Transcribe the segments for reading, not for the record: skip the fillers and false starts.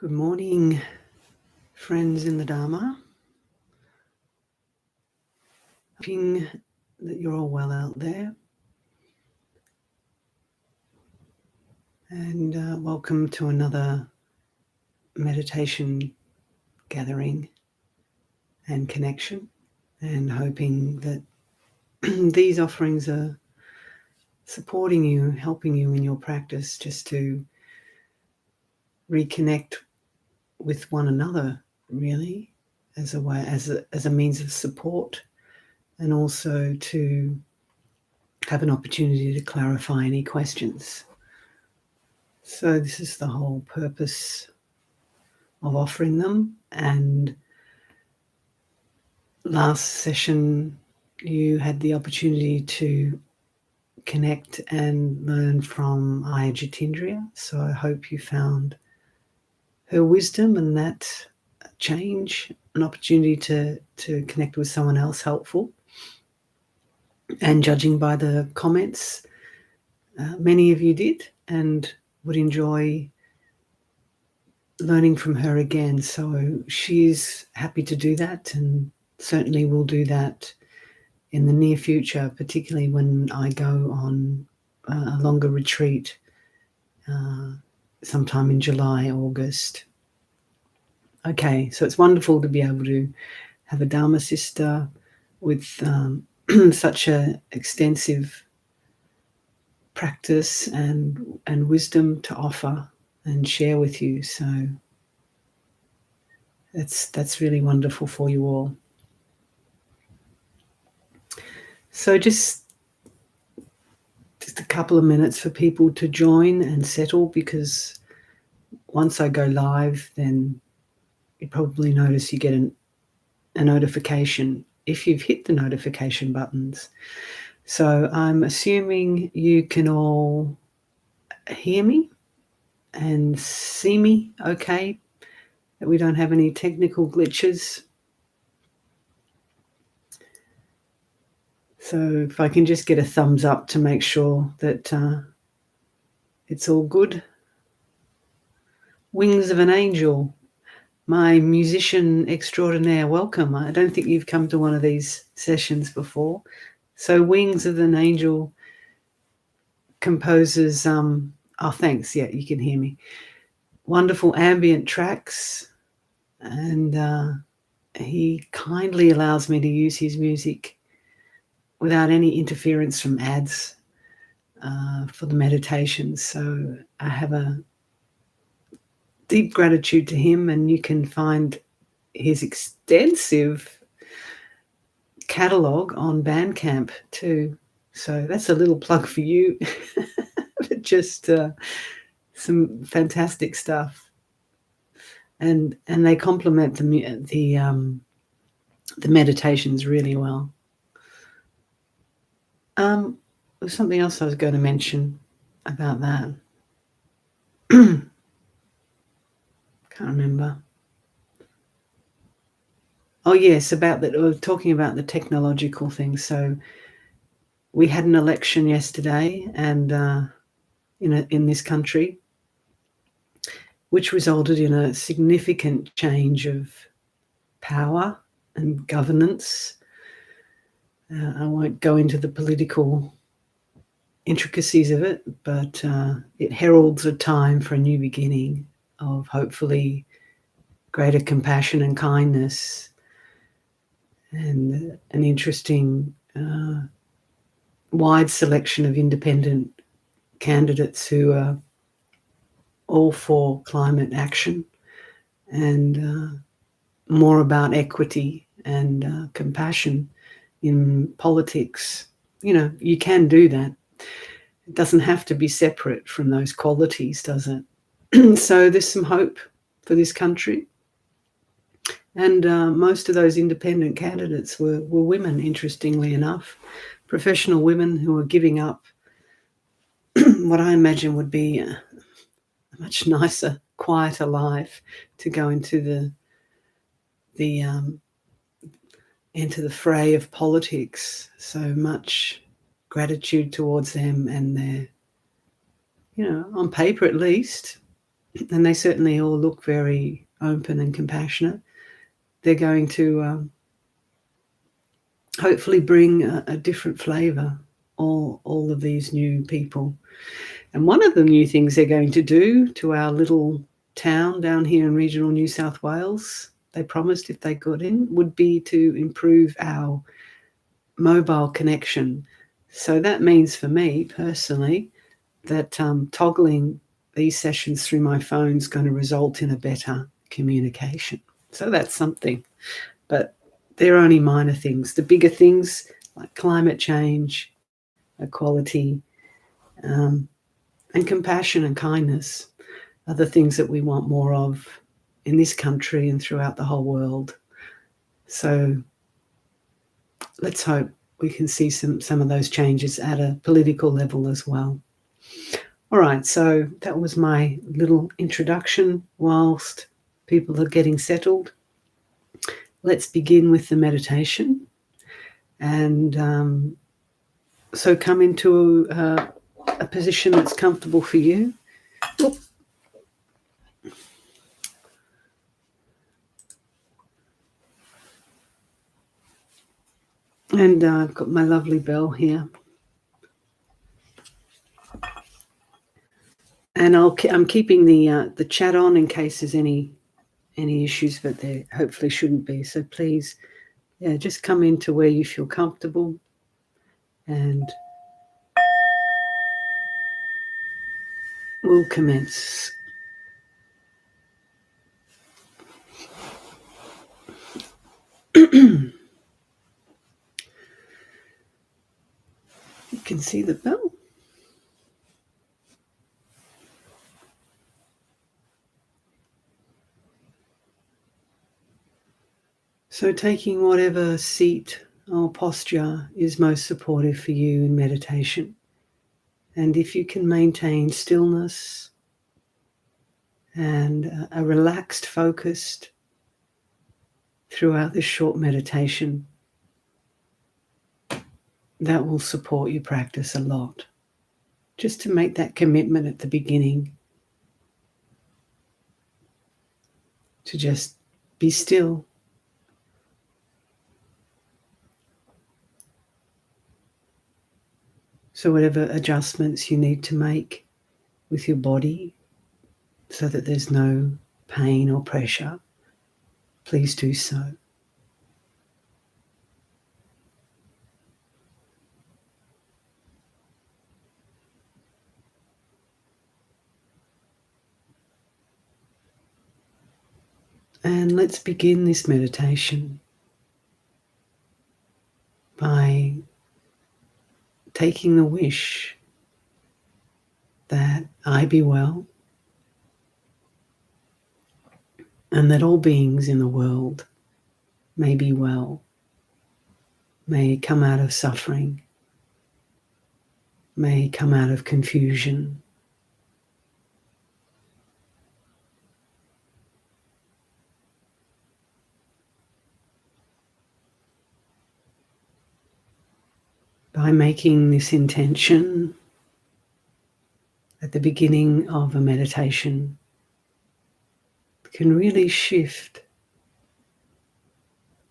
Good morning, friends in the Dharma. Hoping that you're all well out there. And welcome to another meditation gathering and connection. And hoping that these offerings are supporting you, helping you in your practice just to reconnect with one another, really, as a means of support, and also to have an opportunity to clarify any questions. So this is the whole purpose of offering them. And last session, you had the opportunity to connect and learn from Aya Jitindriya. So I hope you found her wisdom and that change, an opportunity to connect with someone else helpful. And judging by the comments, many of you did and would enjoy learning from her again. So she's happy to do that, and certainly will do that in the near future, particularly when I go on a longer retreat sometime in July, August. Okay, so it's wonderful to be able to have a Dharma sister with such a extensive practice and wisdom to offer and share with you. So that's really wonderful for you all. So just a couple of minutes for people to join and settle, because once I go live, then you probably notice you get a notification if you've hit the notification buttons. So I'm assuming you can all hear me and see me okay, that we don't have any technical glitches. So if I can just get a thumbs up to make sure that it's all good. Wings of an Angel, my musician extraordinaire, welcome. I don't think you've come to one of these sessions before. So Wings of an Angel composes, thanks, yeah, you can hear me. Wonderful ambient tracks, and he kindly allows me to use his music without any interference from ads for the meditations. So I have a deep gratitude to him, and you can find his extensive catalogue on Bandcamp too. So that's a little plug for you. Just some fantastic stuff, and they complement the meditations really well. There's something else I was going to mention about that. Can't remember. Oh yes, about that. We're talking about the technological things. So we had an election yesterday, and in this country, which resulted in a significant change of power and governance. I won't go into the political intricacies of it, but it heralds a time for a new beginning of hopefully greater compassion and kindness, and an interesting wide selection of independent candidates who are all for climate action and more about equity and compassion in politics. You can do that. It doesn't have to be separate from those qualities, does it? So there's some hope for this country. And most of those independent candidates were women, interestingly enough, professional women who were giving up what I imagine would be a much nicer, quieter life to go into into the fray of politics. So much gratitude towards them, and their, on paper at least, and they certainly all look very open and compassionate. They're going to hopefully bring a different flavour, all of these new people. And one of the new things they're going to do to our little town down here in regional New South Wales, they promised if they got in, would be to improve our mobile connection. So that means for me personally that toggling these sessions through my phone is going to result in a better communication. So that's something. But they're only minor things. The bigger things like climate change, equality, and compassion and kindness are the things that we want more of in this country and throughout the whole world. So let's hope we can see some of those changes at a political level as well. All right, so that was my little introduction whilst people are getting settled. Let's begin with the meditation. And so come into a position that's comfortable for you. And I've got my lovely bell here. And I'm keeping the chat on in case there's any issues, but there hopefully shouldn't be. So please, just come into where you feel comfortable, and we'll commence. You can see the bell. So taking whatever seat or posture is most supportive for you in meditation. And if you can maintain stillness and a relaxed focus throughout this short meditation, that will support your practice a lot. Just to make that commitment at the beginning to just be still. So whatever adjustments you need to make with your body so that there's no pain or pressure, please do so. And let's begin this meditation by taking the wish that I be well and that all beings in the world may be well, may come out of suffering, may come out of confusion. By making this intention at the beginning of a meditation, you can really shift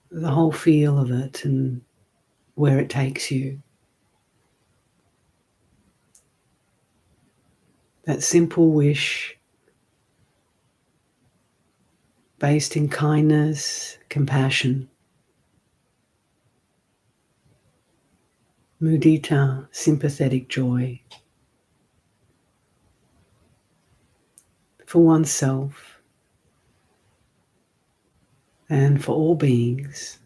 the whole feel of it and where it takes you. That simple wish based in kindness, compassion, mudita, sympathetic joy for oneself and for all beings.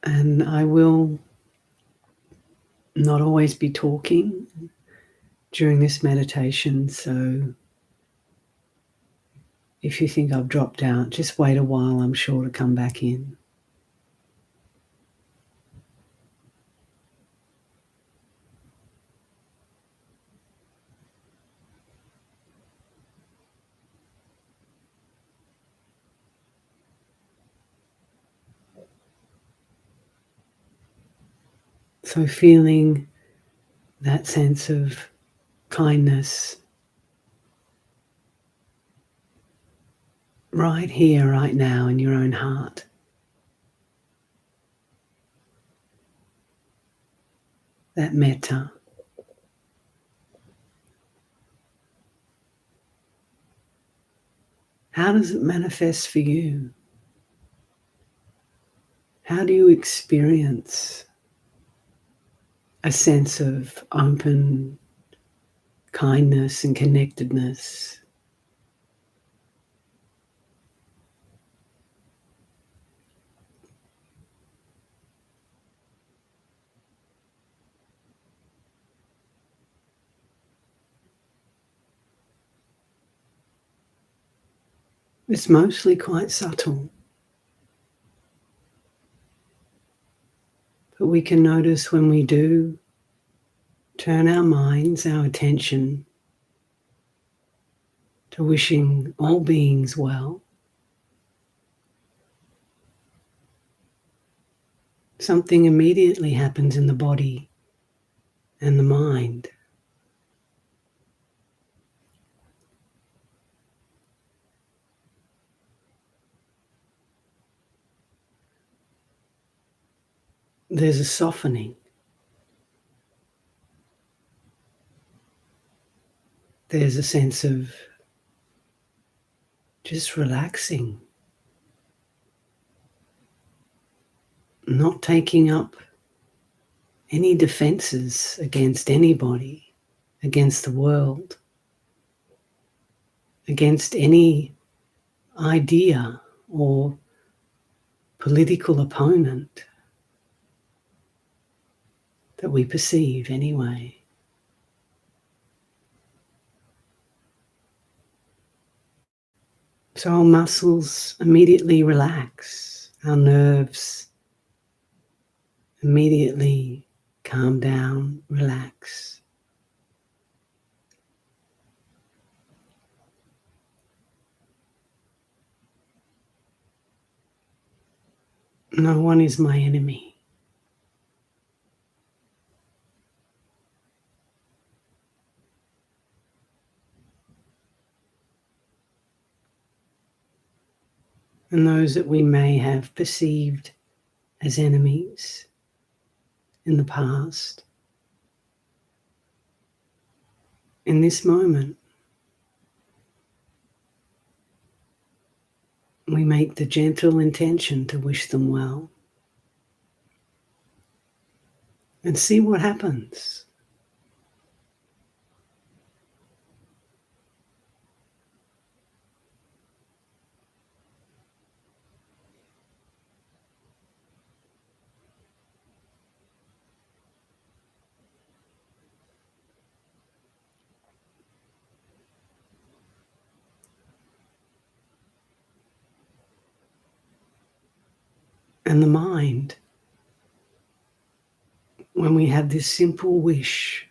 And I will not always be talking during this meditation, so if you think I've dropped out, just wait a while, I'm sure to come back in. So feeling that sense of kindness right here, right now in your own heart. That metta. How does it manifest for you? How do you experience a sense of open kindness and connectedness? It's mostly quite subtle, but we can notice when we do turn our minds, our attention to wishing all beings well, something immediately happens in the body and the mind. There's a softening. There's a sense of just relaxing, not taking up any defenses against anybody, against the world, against any idea or political opponent that we perceive anyway. So our muscles immediately relax, our nerves immediately calm down, relax. No one is my enemy. And those that we may have perceived as enemies in the past, in this moment, we make the gentle intention to wish them well and see what happens. And the mind, when we have this simple wish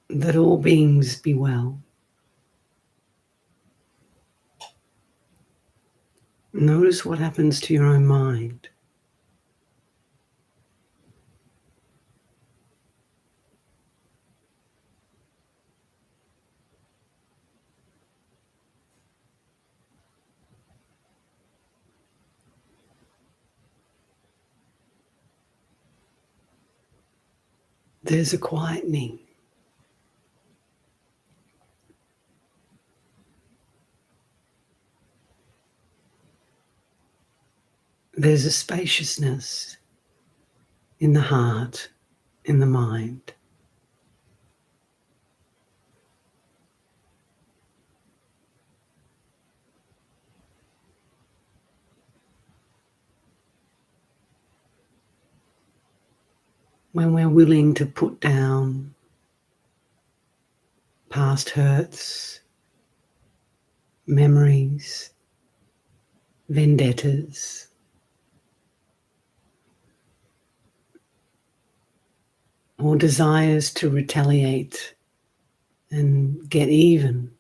that all beings be well, notice what happens to your own mind. There's a quietening. There's a spaciousness in the heart, in the mind. When we're willing to put down past hurts, memories, vendettas, or desires to retaliate and get even.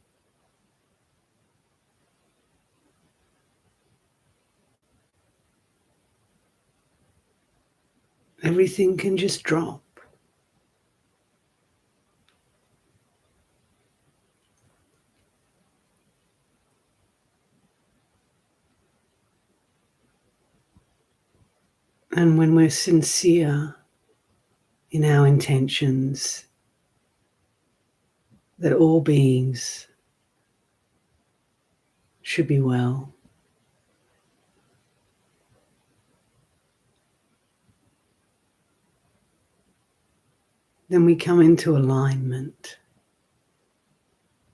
everything can just drop. And when we're sincere in our intentions that all beings should be well, then we come into alignment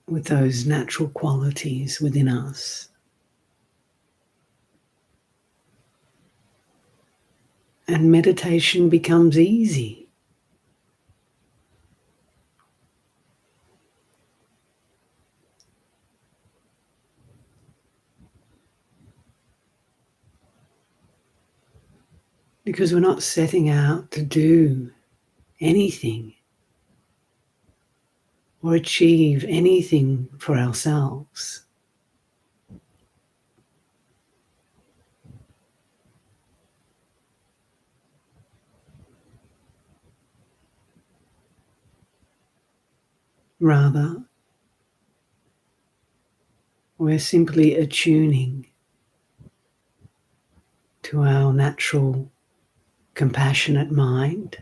with those natural qualities within us. And meditation becomes easy. Because we're not setting out to do anything or achieve anything for ourselves. Rather, we're simply attuning to our natural compassionate mind,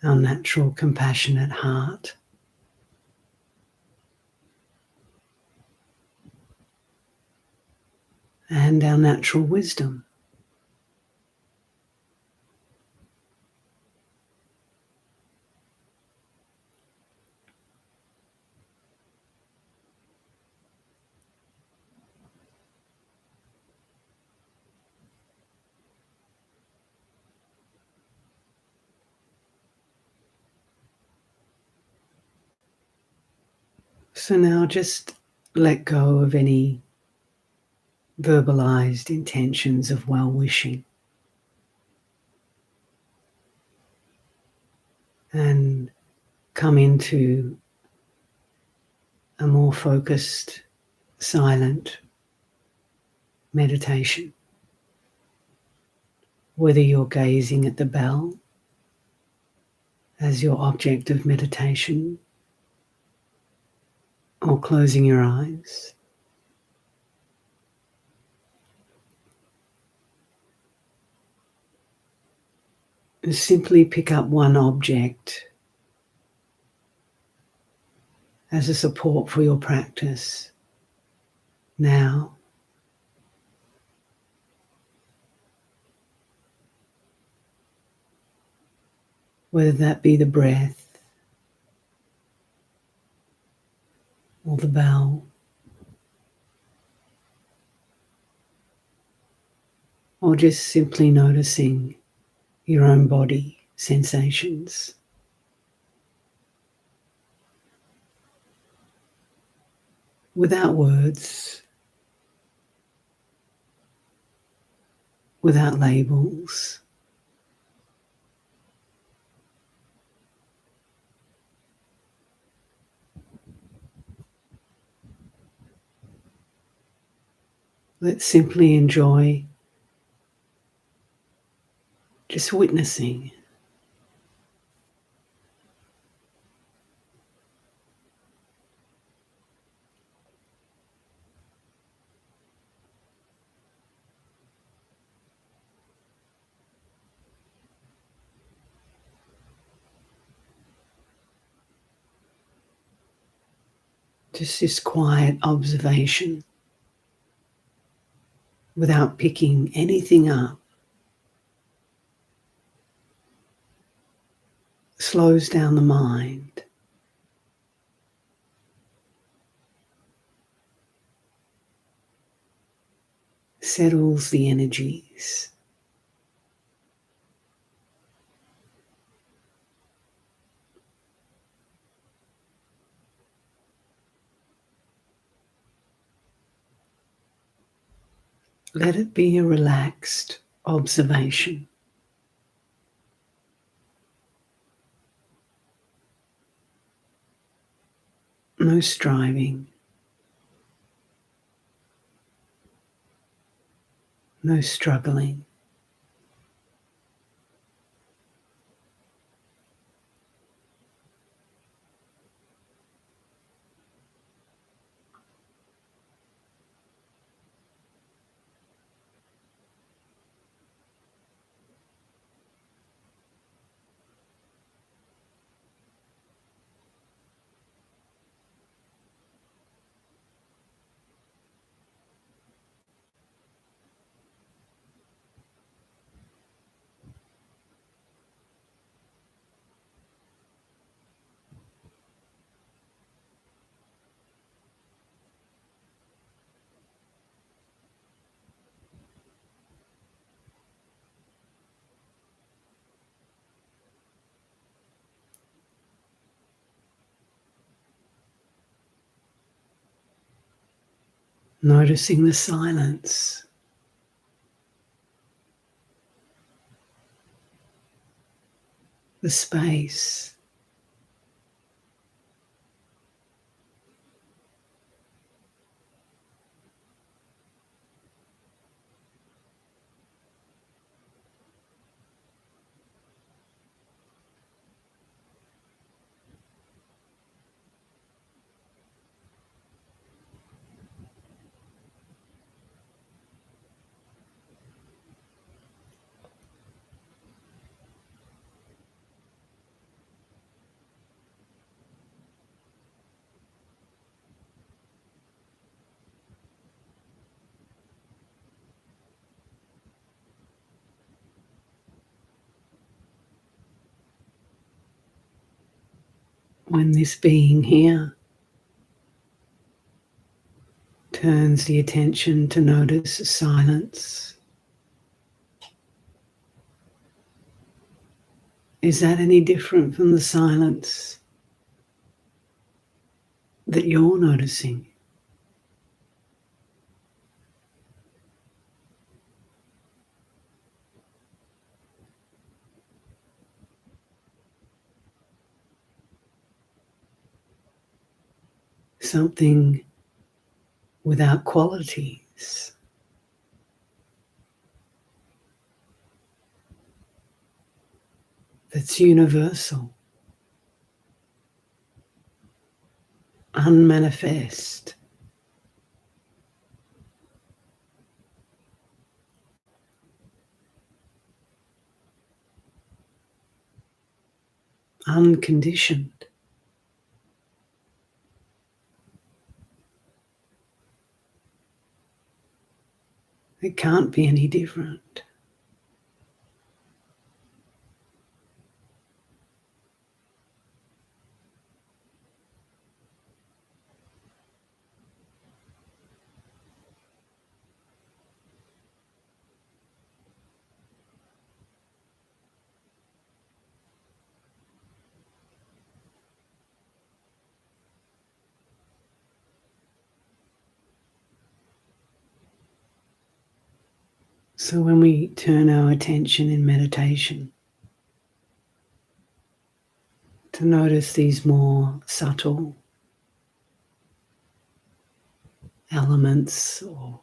our natural compassionate heart, and our natural wisdom. So now just let go of any verbalized intentions of well-wishing and come into a more focused, silent meditation. Whether you're gazing at the bell as your object of meditation or closing your eyes, simply pick up one object as a support for your practice now. Whether that be the breath or the bell, or just simply noticing your own body sensations. Without words, without labels. Let's simply enjoy just witnessing. Just this quiet observation without picking anything up slows down the mind. Settles the energies. Let it be a relaxed observation. No striving, no struggling. Noticing the silence, the space, when this being here turns the attention to notice silence. Is that any different from the silence that you're noticing? Something without qualities. That's universal, unmanifest, unconditioned. It can't be any different. So when we turn our attention in meditation to notice these more subtle elements or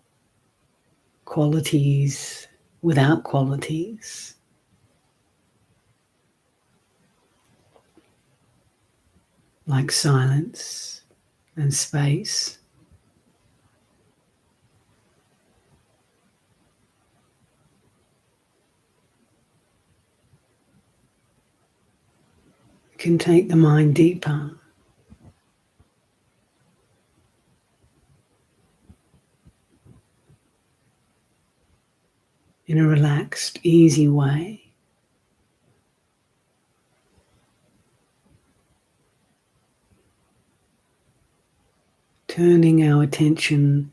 qualities without qualities, like silence and space, can take the mind deeper in a relaxed, easy way. Turning our attention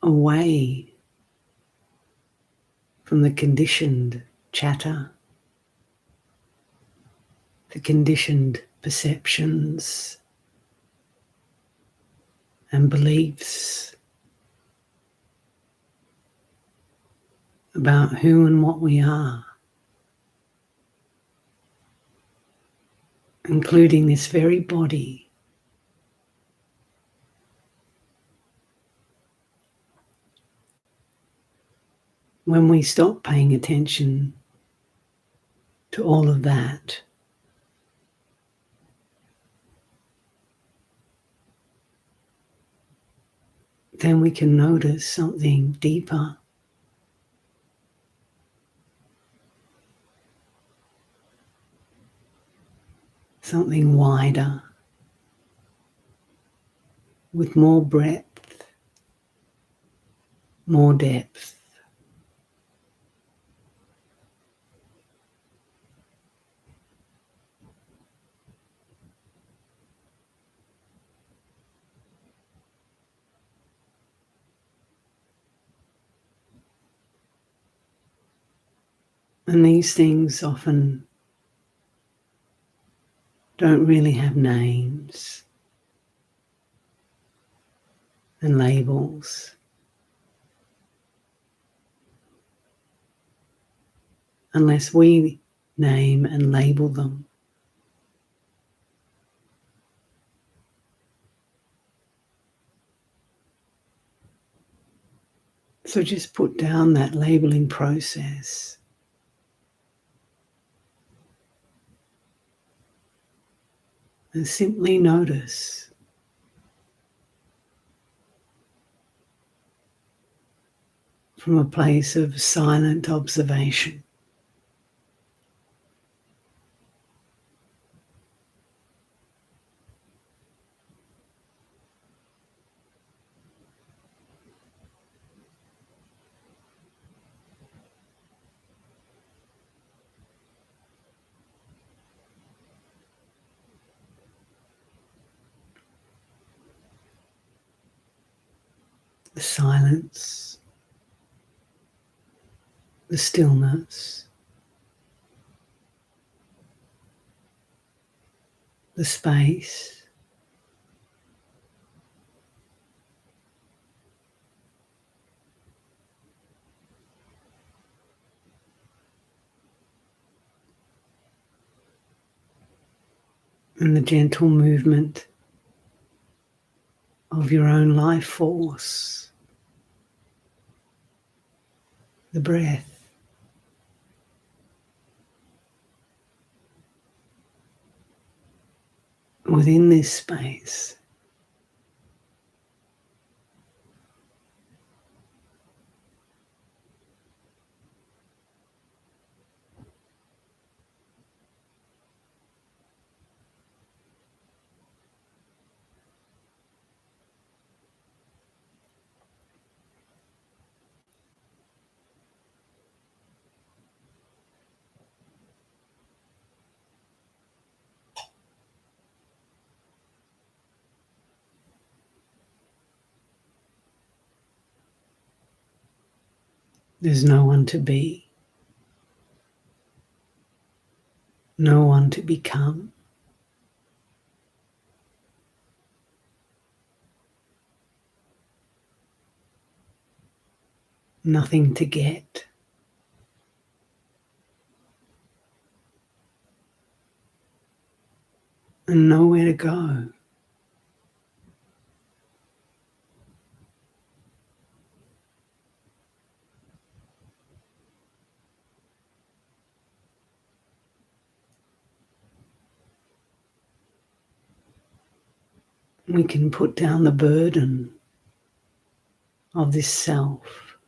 away from the conditioned chatter, the conditioned perceptions and beliefs about who and what we are, including this very body. When we stop paying attention to all of that, then we can notice something deeper, something wider, with more breadth, more depth. And these things often don't really have names and labels, unless we name and label them. So just put down that labeling process and simply notice from a place of silent observation. The silence, the stillness, the space, and the gentle movement of your own life force, the breath. Within this space, there's no one to be, no one to become, nothing to get. And nowhere to go. We can put down the burden of this self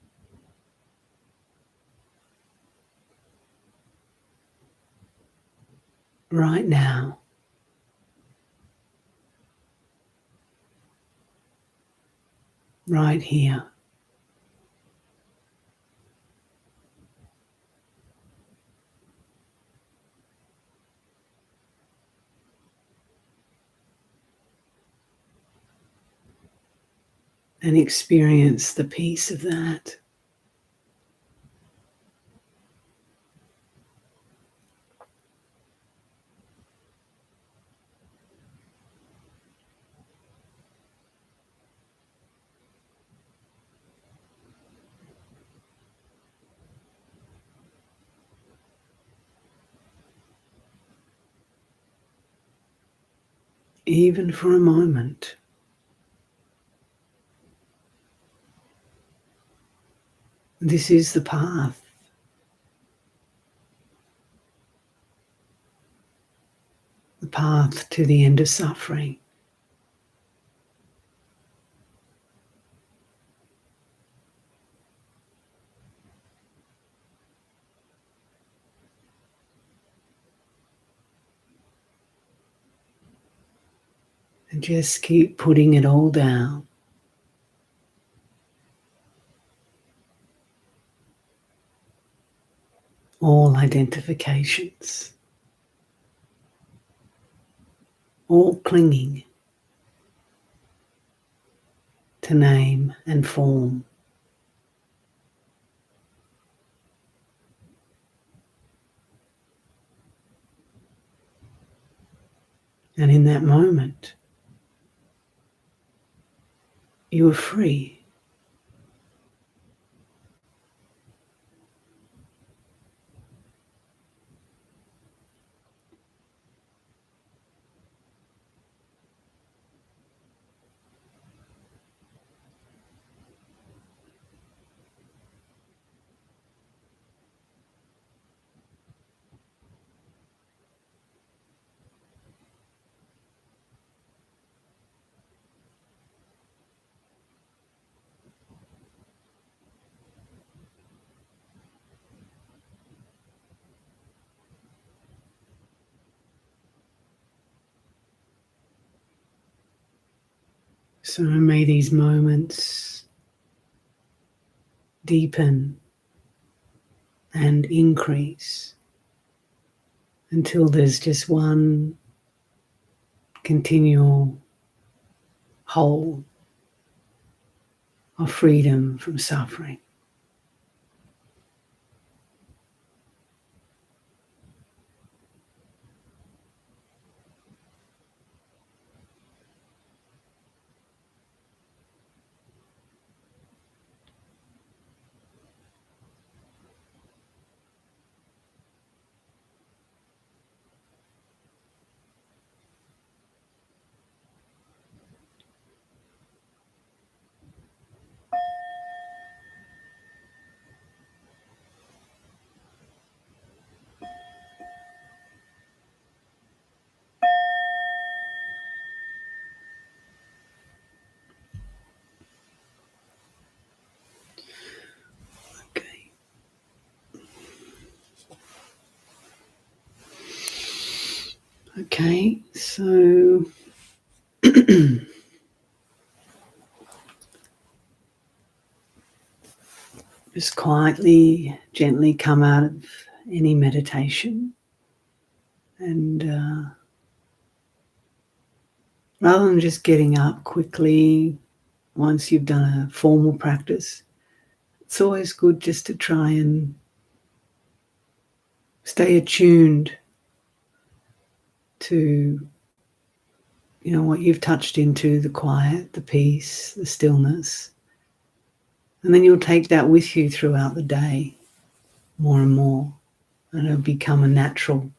right now. Right here. And experience the peace of that. Even for a moment. This is the path. The path to the end of suffering. And just keep putting it all down. All identifications. All clinging to name and form. And in that moment, you are free. So may these moments deepen and increase until there's just one continual whole of freedom from suffering. Okay. Okay, so just quietly, gently come out of any meditation and rather than just getting up quickly once you've done a formal practice, it's always good just to try and stay attuned to, you know, what you've touched into, the quiet, the peace, the stillness. And then you'll take that with you throughout the day more and more. And it'll become a natural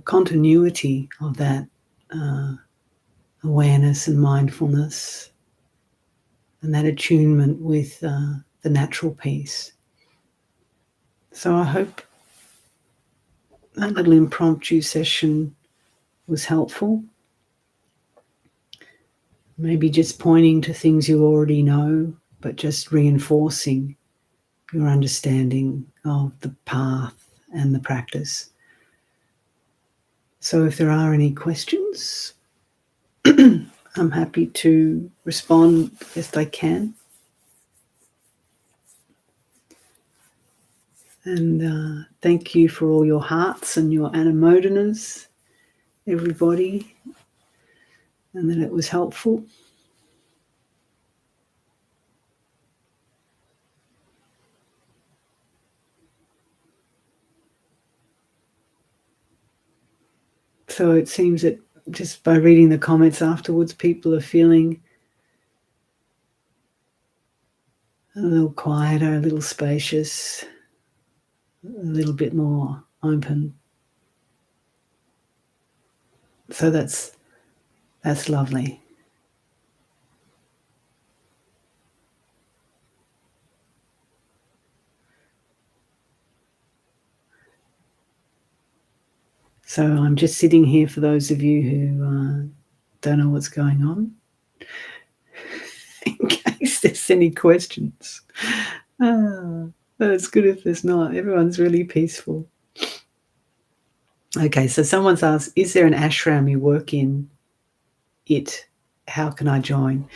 continuity of that awareness and mindfulness and that attunement with the natural peace. So I hope that little impromptu session was helpful. Maybe just pointing to things you already know, but just reinforcing your understanding of the path and the practice. So if there are any questions, I'm happy to respond best I can. And thank you for all your hearts and your animodanas, everybody, and that it was helpful. So it seems that just by reading the comments afterwards, people are feeling a little quieter, a little spacious, a little bit more open. So that's lovely. So I'm just sitting here for those of you who don't know what's going on, in case there's any questions. But it's good if there's not. Everyone's really peaceful. Okay, so someone's asked, is there an ashram you work in? How can I join?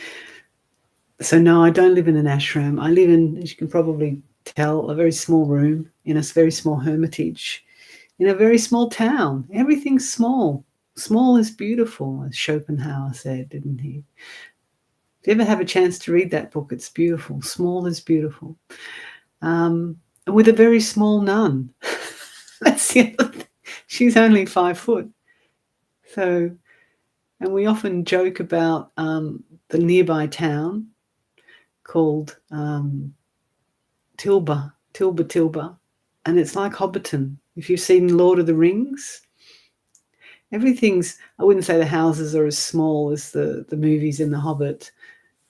So no, I don't live in an ashram. I live in, as you can probably tell, a very small room in a very small hermitage in a very small town. Everything's small. Small is beautiful, as Schopenhauer said, didn't he? If you ever have a chance to read that book, it's beautiful. Small is beautiful. With a very small nun. That's the other thing. She's only 5 foot. So, and we often joke about the nearby town called Tilba, and it's like Hobbiton. If you've seen Lord of the Rings, everything's, I wouldn't say the houses are as small as the movies in The Hobbit,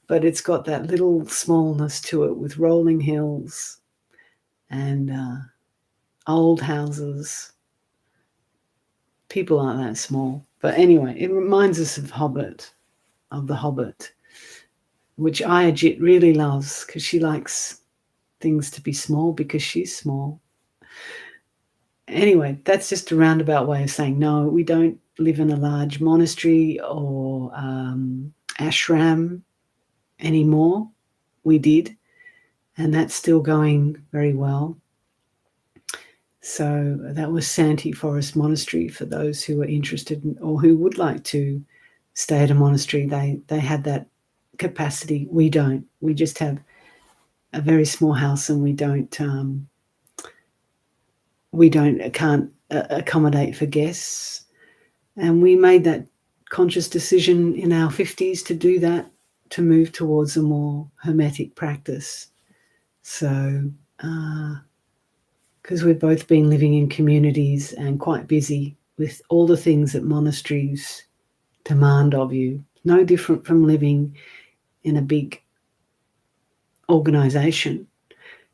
but it's got that little smallness to it with rolling hills and old houses. People aren't that small. But anyway, it reminds us of The Hobbit, which Ayajit really loves because she likes things to be small because she's small. Anyway, that's just a roundabout way of saying no, we don't live in a large monastery or ashram anymore. We did, and that's still going very well. So that was Santee Forest Monastery for those who are interested in, or who would like to stay at a monastery. They had that capacity. We don't. We just have a very small house, and we can't accommodate for guests. And we made that conscious decision in our 50s to do that, to move towards a more hermetic practice. So, because we've both been living in communities and quite busy with all the things that monasteries demand of you, no different from living in a big organization,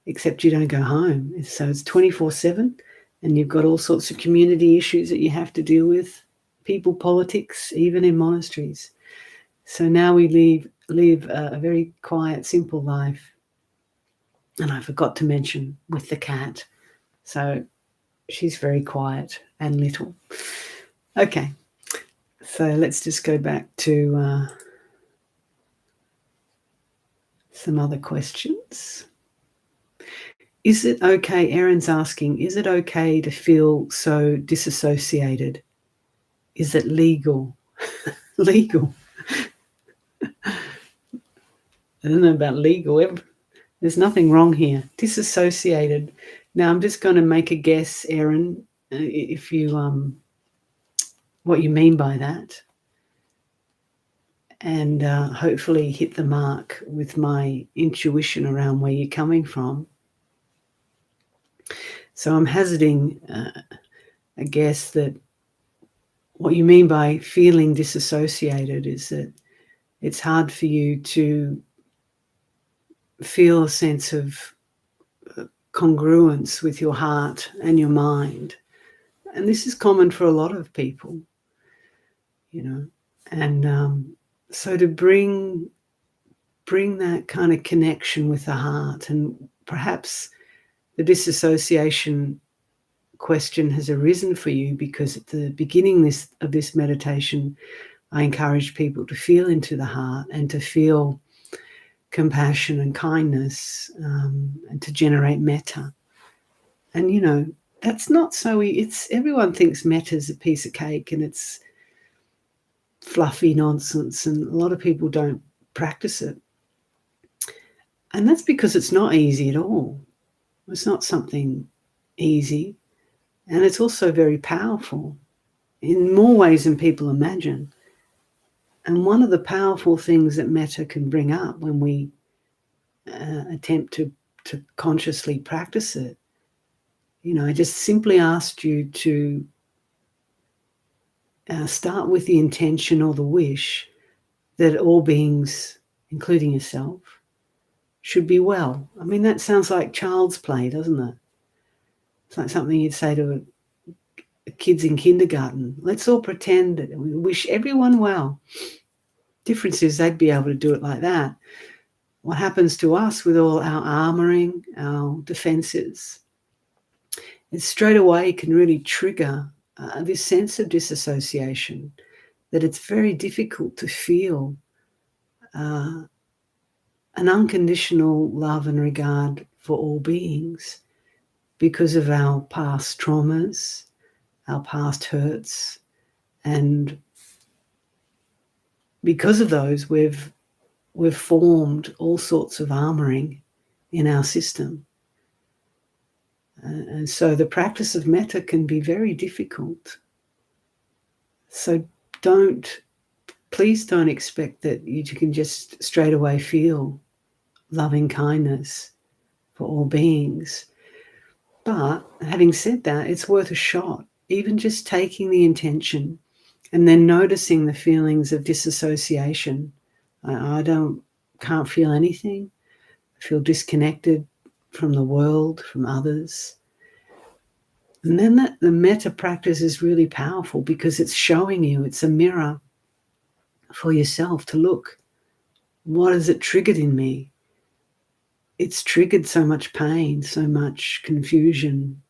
except you don't go home. So it's 24/7, and you've got all sorts of community issues that you have to deal with, people politics, even in monasteries. So now we live a very quiet, simple life. And I forgot to mention with the cat. So she's very quiet and little. Okay, so let's just go back to some other questions. Is it okay, Erin's asking, is it okay to feel so disassociated? Is it legal? Legal. I don't know about legal. There's nothing wrong here. Disassociated. Now I'm just going to make a guess, Erin, if you what you mean by that, and hopefully hit the mark with my intuition around where you're coming from. So I'm hazarding a guess that what you mean by feeling disassociated is that it's hard for you to feel a sense of congruence with your heart and your mind. And this is common for a lot of people, you know. And so to bring that kind of connection with the heart, and perhaps the disassociation question has arisen for you because at the beginning of this meditation, I encourage people to feel into the heart and to feel compassion and kindness, and to generate metta. And you know, that's not so everyone thinks metta is a piece of cake and it's fluffy nonsense, and a lot of people don't practice it. And that's because it's not easy at all. It's not something easy. And it's also very powerful in more ways than people imagine. And one of the powerful things that metta can bring up when we attempt to consciously practice it, you know, I just simply asked you to start with the intention or the wish that all beings, including yourself, should be well. I mean, that sounds like child's play, doesn't it? It's like something you'd say to kids in kindergarten. Let's all pretend that we wish everyone well. Difference is they'd be able to do it like that. What happens to us with all our armoring, our defenses, it straight away can really trigger this sense of disassociation, that it's very difficult to feel an unconditional love and regard for all beings because of our past traumas, our past hurts, and because of those, we've formed all sorts of armoring in our system. And so the practice of metta can be very difficult. So please don't expect that you can just straight away feel loving kindness for all beings. But having said that, it's worth a shot. Even just taking the intention and then noticing the feelings of disassociation. I can't feel anything. I feel disconnected from the world, from others. And then the metta practice is really powerful because it's showing you, it's a mirror for yourself to look. What has it triggered in me? It's triggered so much pain, so much confusion,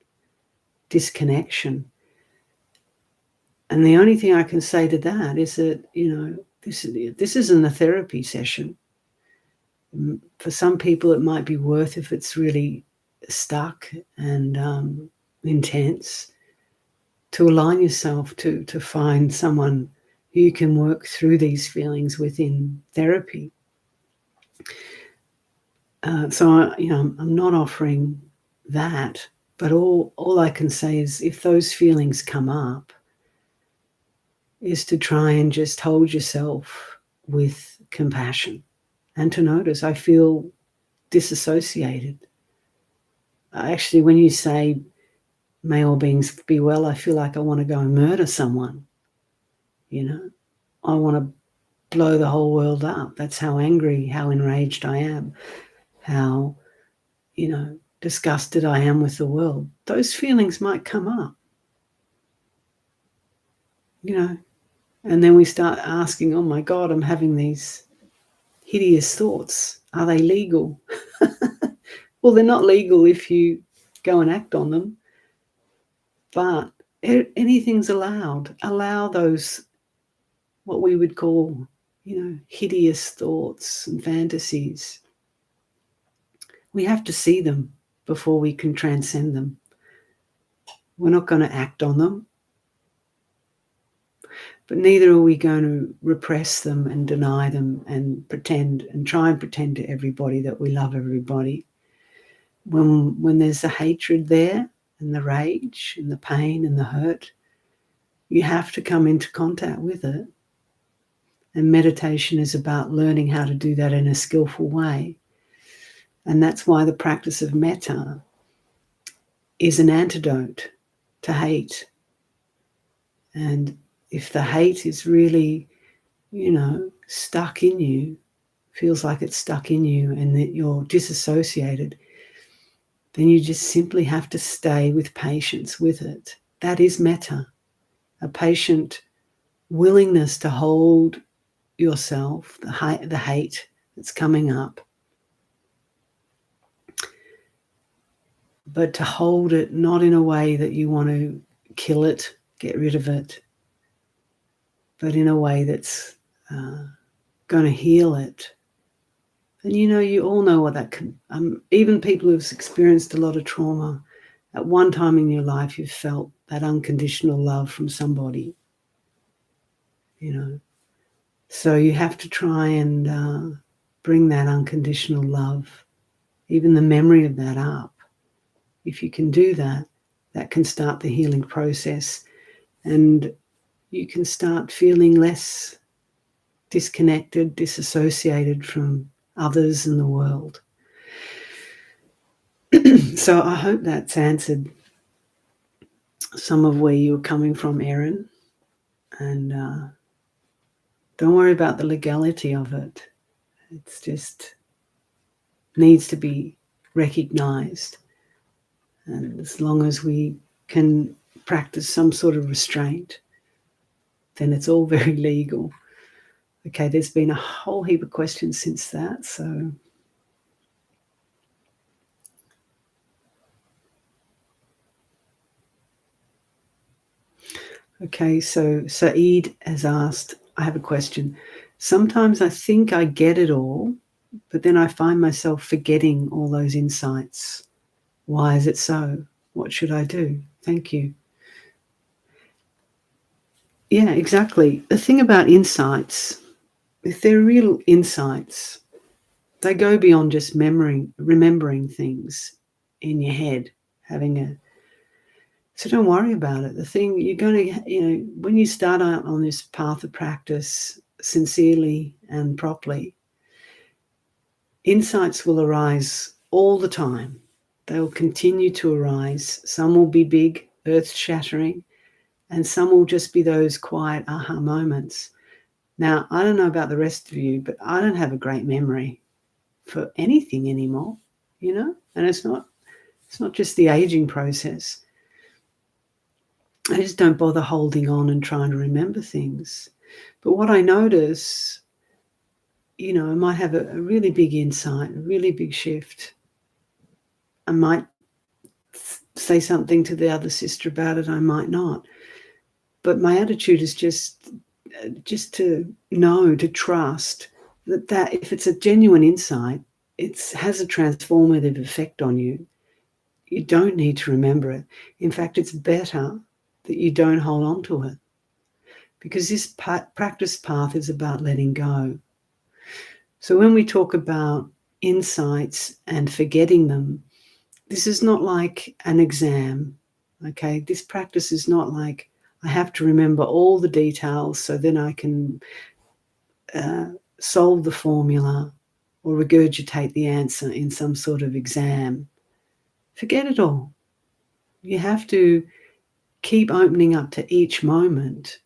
disconnection. And the only thing I can say to that is that, this isn't a therapy session. For some people, it might be worth, if it's really stuck and intense, to align yourself to find someone who you can work through these feelings within therapy. So I'm not offering that, but all I can say is, if those feelings come up, is to try and just hold yourself with compassion and to notice, I feel disassociated. Actually, when you say, may all beings be well, I feel like I want to go and murder someone. I want to blow the whole world up. That's how angry, how enraged I am, how, disgusted I am with the world. Those feelings might come up, and then we start asking, oh my God, I'm having these hideous thoughts. Are they legal? Well, they're not legal if you go and act on them, but anything's allowed. Allow those, what we would call, hideous thoughts and fantasies. We have to see them before we can transcend them. We're not going to act on them, but neither are we going to repress them and deny them and try and pretend to everybody that we love everybody. When there's the hatred there and the rage and the pain and the hurt, you have to come into contact with it. And meditation is about learning how to do that in a skillful way. And that's why the practice of metta is an antidote to hate. And if the hate is really, stuck in you, feels like it's stuck in you and that you're disassociated, then you just simply have to stay with patience with it. That is metta, a patient willingness to hold yourself, the hate that's coming up, but to hold it not in a way that you want to kill it, get rid of it, but in a way that's going to heal it. And you all know what that can, even people who've experienced a lot of trauma, at one time in your life you've felt that unconditional love from somebody, So you have to try and bring that unconditional love, even the memory of that up. If you can do that, that can start the healing process, and you can start feeling less disconnected, disassociated from others in the world. So I hope that's answered some of where you're coming from, Erin. And don't worry about the legality of it. It's just needs to be recognized. And as long as we can practice some sort of restraint, then it's all very legal. Okay, there's been a whole heap of questions since that, so okay, so Saeed has asked, I have a question. Sometimes I think I get it all, but then I find myself forgetting all those insights. Why is it so? What should I do? Thank you. Yeah, exactly. The thing about insights, if they're real insights, they go beyond just remembering things in your head, so don't worry about it. The thing you're going to, when you start out on this path of practice sincerely and properly, insights will arise all the time. They will continue to arise. Some will be big, earth-shattering, and some will just be those quiet aha moments. Now, I don't know about the rest of you, but I don't have a great memory for anything anymore, and it's not just the aging process. I just don't bother holding on and trying to remember things. But what I notice, I might have a really big insight, a really big shift. I might say something to the other sister about it, I might not. But my attitude is just to know, to trust that if it's a genuine insight, it has a transformative effect on you. You don't need to remember it. In fact, it's better that you don't hold on to it, because this practice path is about letting go. So when we talk about insights and forgetting them, this is not like an exam, okay? This practice is not like I have to remember all the details so then I can solve the formula or regurgitate the answer in some sort of exam. Forget it all. You have to keep opening up to each moment.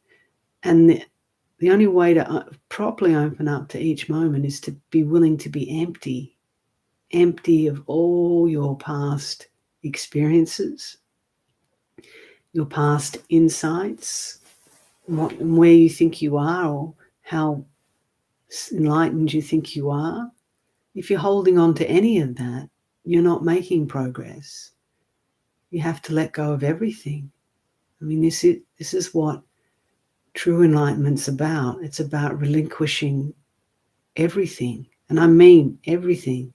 And the only way to properly open up to each moment is to be willing to be empty of all your past experiences, your past insights, where you think you are or how enlightened you think you are. If you're holding on to any of that, you're not making progress. You have to let go of everything. I mean, this is what true enlightenment's about. It's about relinquishing everything. And I mean everything.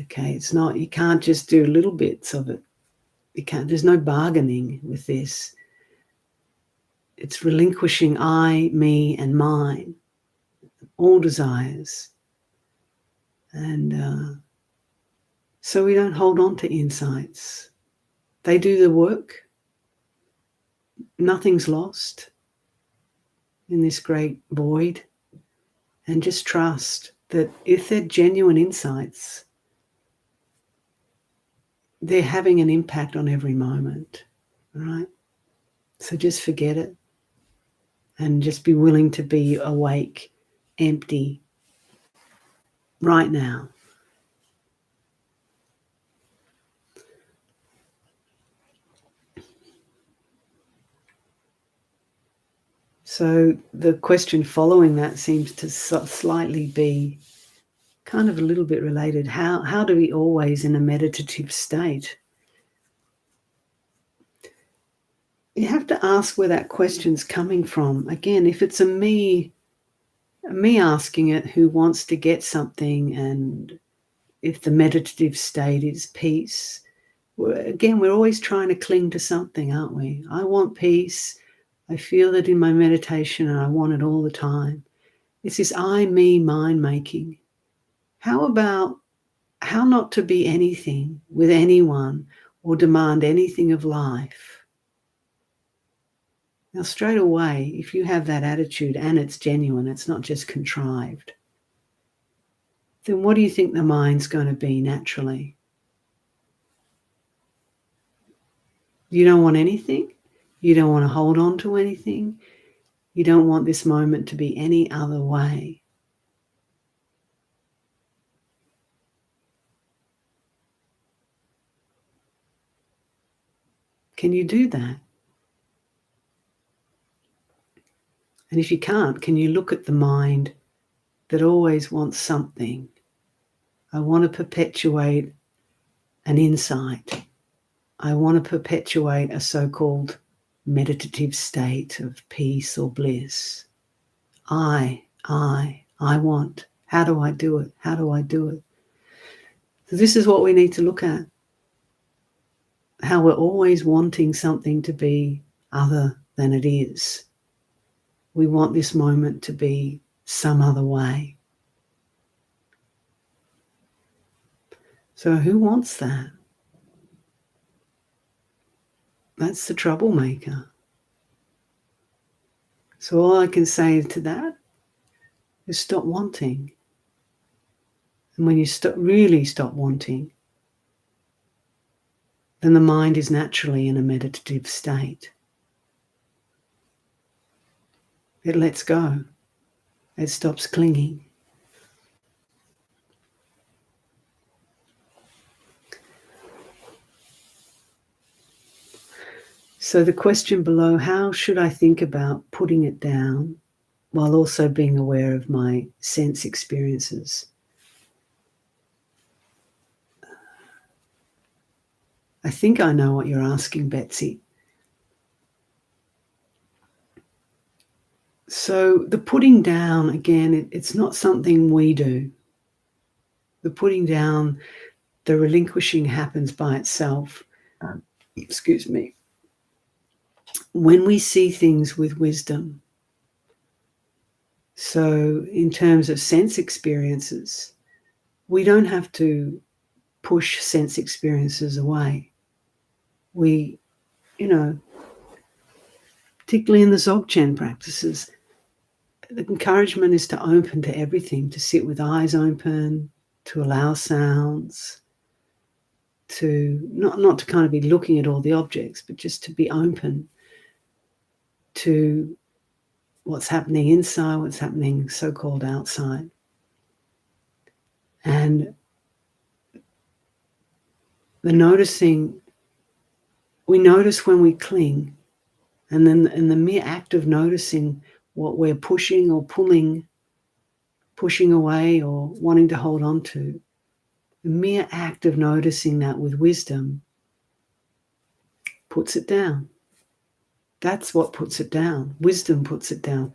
Okay, it's not, you can't just do little bits of it. There's no bargaining with this. It's relinquishing I, me, and mine, all desires. And so we don't hold on to insights. They do the work. Nothing's lost in this great void. And just trust that if they're genuine insights, they're having an impact on every moment, right? So just forget it and just be willing to be awake, empty, right now. So the question following that seems to slightly be kind of a little bit related. How do we always in a meditative state? You have to ask where that question's coming from. Again, if it's me asking it who wants to get something, and if the meditative state is peace, we're always trying to cling to something, aren't we? I want peace. I feel it in my meditation and I want it all the time. It's this I, me, mine making. How about how not to be anything with anyone or demand anything of life? Now, straight away, if you have that attitude and it's genuine, it's not just contrived, then what do you think the mind's going to be naturally? You don't want anything. You don't want to hold on to anything. You don't want this moment to be any other way. Can you do that? And if you can't, can you look at the mind that always wants something? I want to perpetuate an insight. I want to perpetuate a so-called meditative state of peace or bliss. I want. How do I do it? How do I do it? So this is what we need to look at. How we're always wanting something to be other than it is. We want this moment to be some other way. So who wants that? That's the troublemaker. So all I can say to that is stop wanting. And when you really stop wanting, then the mind is naturally in a meditative state. It lets go. It stops clinging. So the question below, how should I think about putting it down while also being aware of my sense experiences? I think I know what you're asking, Betsy. So the putting down, again, it's not something we do. The putting down, the relinquishing happens by itself. Excuse me. When we see things with wisdom, so in terms of sense experiences, we don't have to push sense experiences away. We, particularly in the Dzogchen practices, the encouragement is to open to everything, to sit with eyes open, to allow sounds, to not to kind of be looking at all the objects, but just to be open to what's happening inside, what's happening so-called outside. And the noticing, we notice when we cling, and then in the mere act of noticing what we're pushing or pushing away or wanting to hold on to, the mere act of noticing that with wisdom puts it down. That's what puts it down. Wisdom puts it down.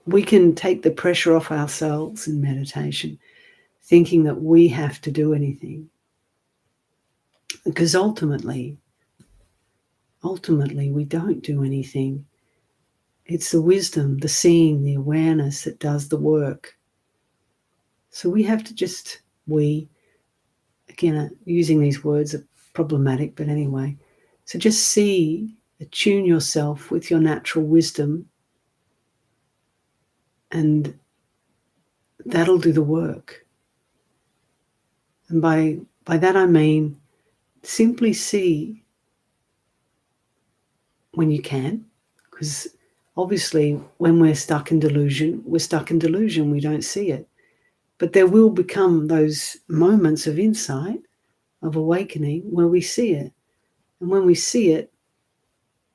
We can take the pressure off ourselves in meditation, thinking that we have to do anything. Because ultimately, we don't do anything. It's the wisdom, the seeing, the awareness that does the work. So we have to just, again, using these words are problematic, but anyway. So just see, attune yourself with your natural wisdom, and that'll do the work. And by that I mean simply see when you can, because obviously when we're stuck in delusion, we don't see it. But there will become those moments of insight, of awakening, where we see it. And when we see it,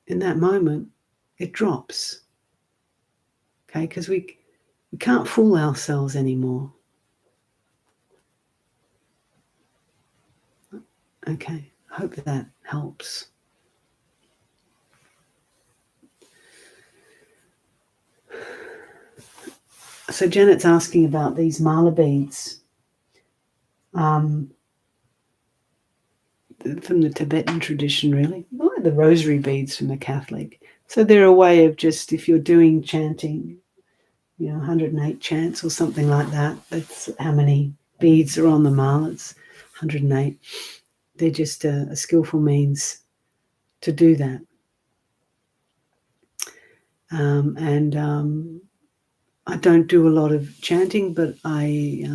in that moment, it drops. Okay, because we can't fool ourselves anymore. Okay, I hope that helps. So Janet's asking about these mala beads from the Tibetan tradition, really. Oh, the rosary beads from the Catholic. So they're a way of just, if you're doing chanting, 108 chants or something like that, that's how many beads are on the malas, 108. They're just a skillful means to do that. I don't do a lot of chanting, but I,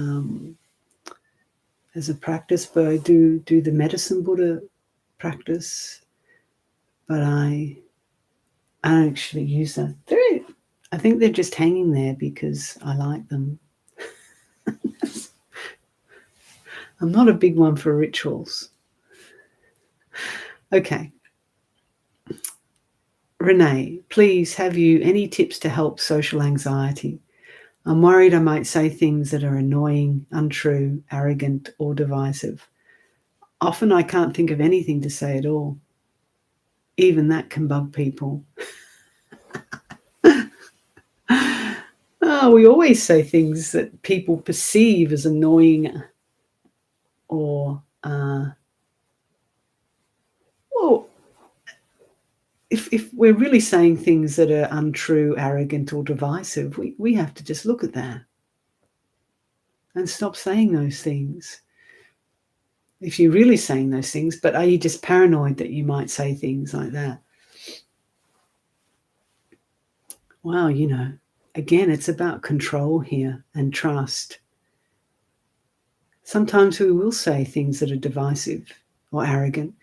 as a practice, but I do the medicine Buddha practice, but I don't actually use that. I think they're just hanging there because I like them. I'm not a big one for rituals. Okay. Renee, please, have you any tips to help social anxiety? I'm worried I might say things that are annoying, untrue, arrogant, or divisive. Often I can't think of anything to say at all. Even that can bug people. Oh, we always say things that people perceive as annoying or, well, if we're really saying things that are untrue, arrogant, or divisive, we have to just look at that and stop saying those things. If you're really saying those things, but are you just paranoid that you might say things like that? Well, again, it's about control here and trust. Sometimes we will say things that are divisive or arrogant,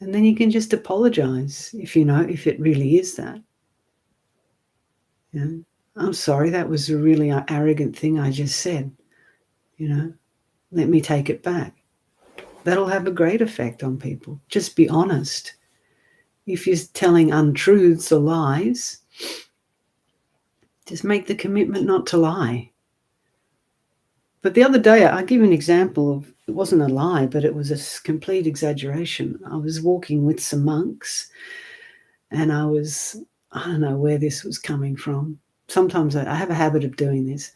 and then you can just apologize if it really is that. I'm sorry, that was a really arrogant thing I just said. Let me take it back. That'll have a great effect on people. Just be honest. If you're telling untruths or lies, just make the commitment not to lie. But the other day, I'll give you an example of, it wasn't a lie, but it was a complete exaggeration. I was walking with some monks, and I don't know where this was coming from. Sometimes I have a habit of doing this.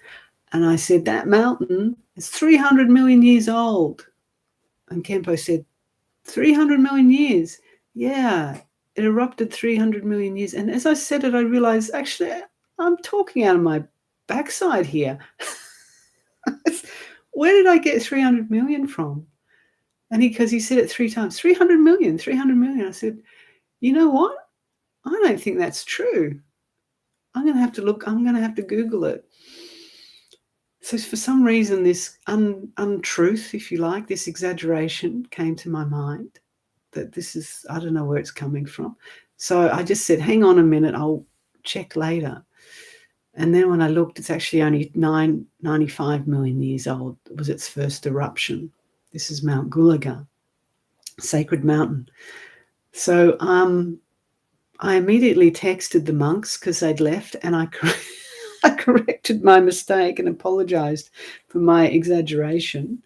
And I said, that mountain is 300 million years old. And Kempo said, 300 million years? Yeah, it erupted 300 million years. And as I said it, I realized, actually, I'm talking out of my backside here. Where did I get 300 million from? And because he said it 3 times, 300 million, 300 million. I said, you know what? I don't think that's true. I'm going to have to look, I'm going to have to Google it. So for some reason, this untruth, if you like, this exaggeration came to my mind, that this is, I don't know where it's coming from. So I just said, hang on a minute, I'll check later. And then when I looked, it's actually only 95 million years old. It was its first eruption. This is Mount Gulaga, sacred mountain. So I immediately texted the monks because they'd left, and I corrected my mistake and apologized for my exaggeration.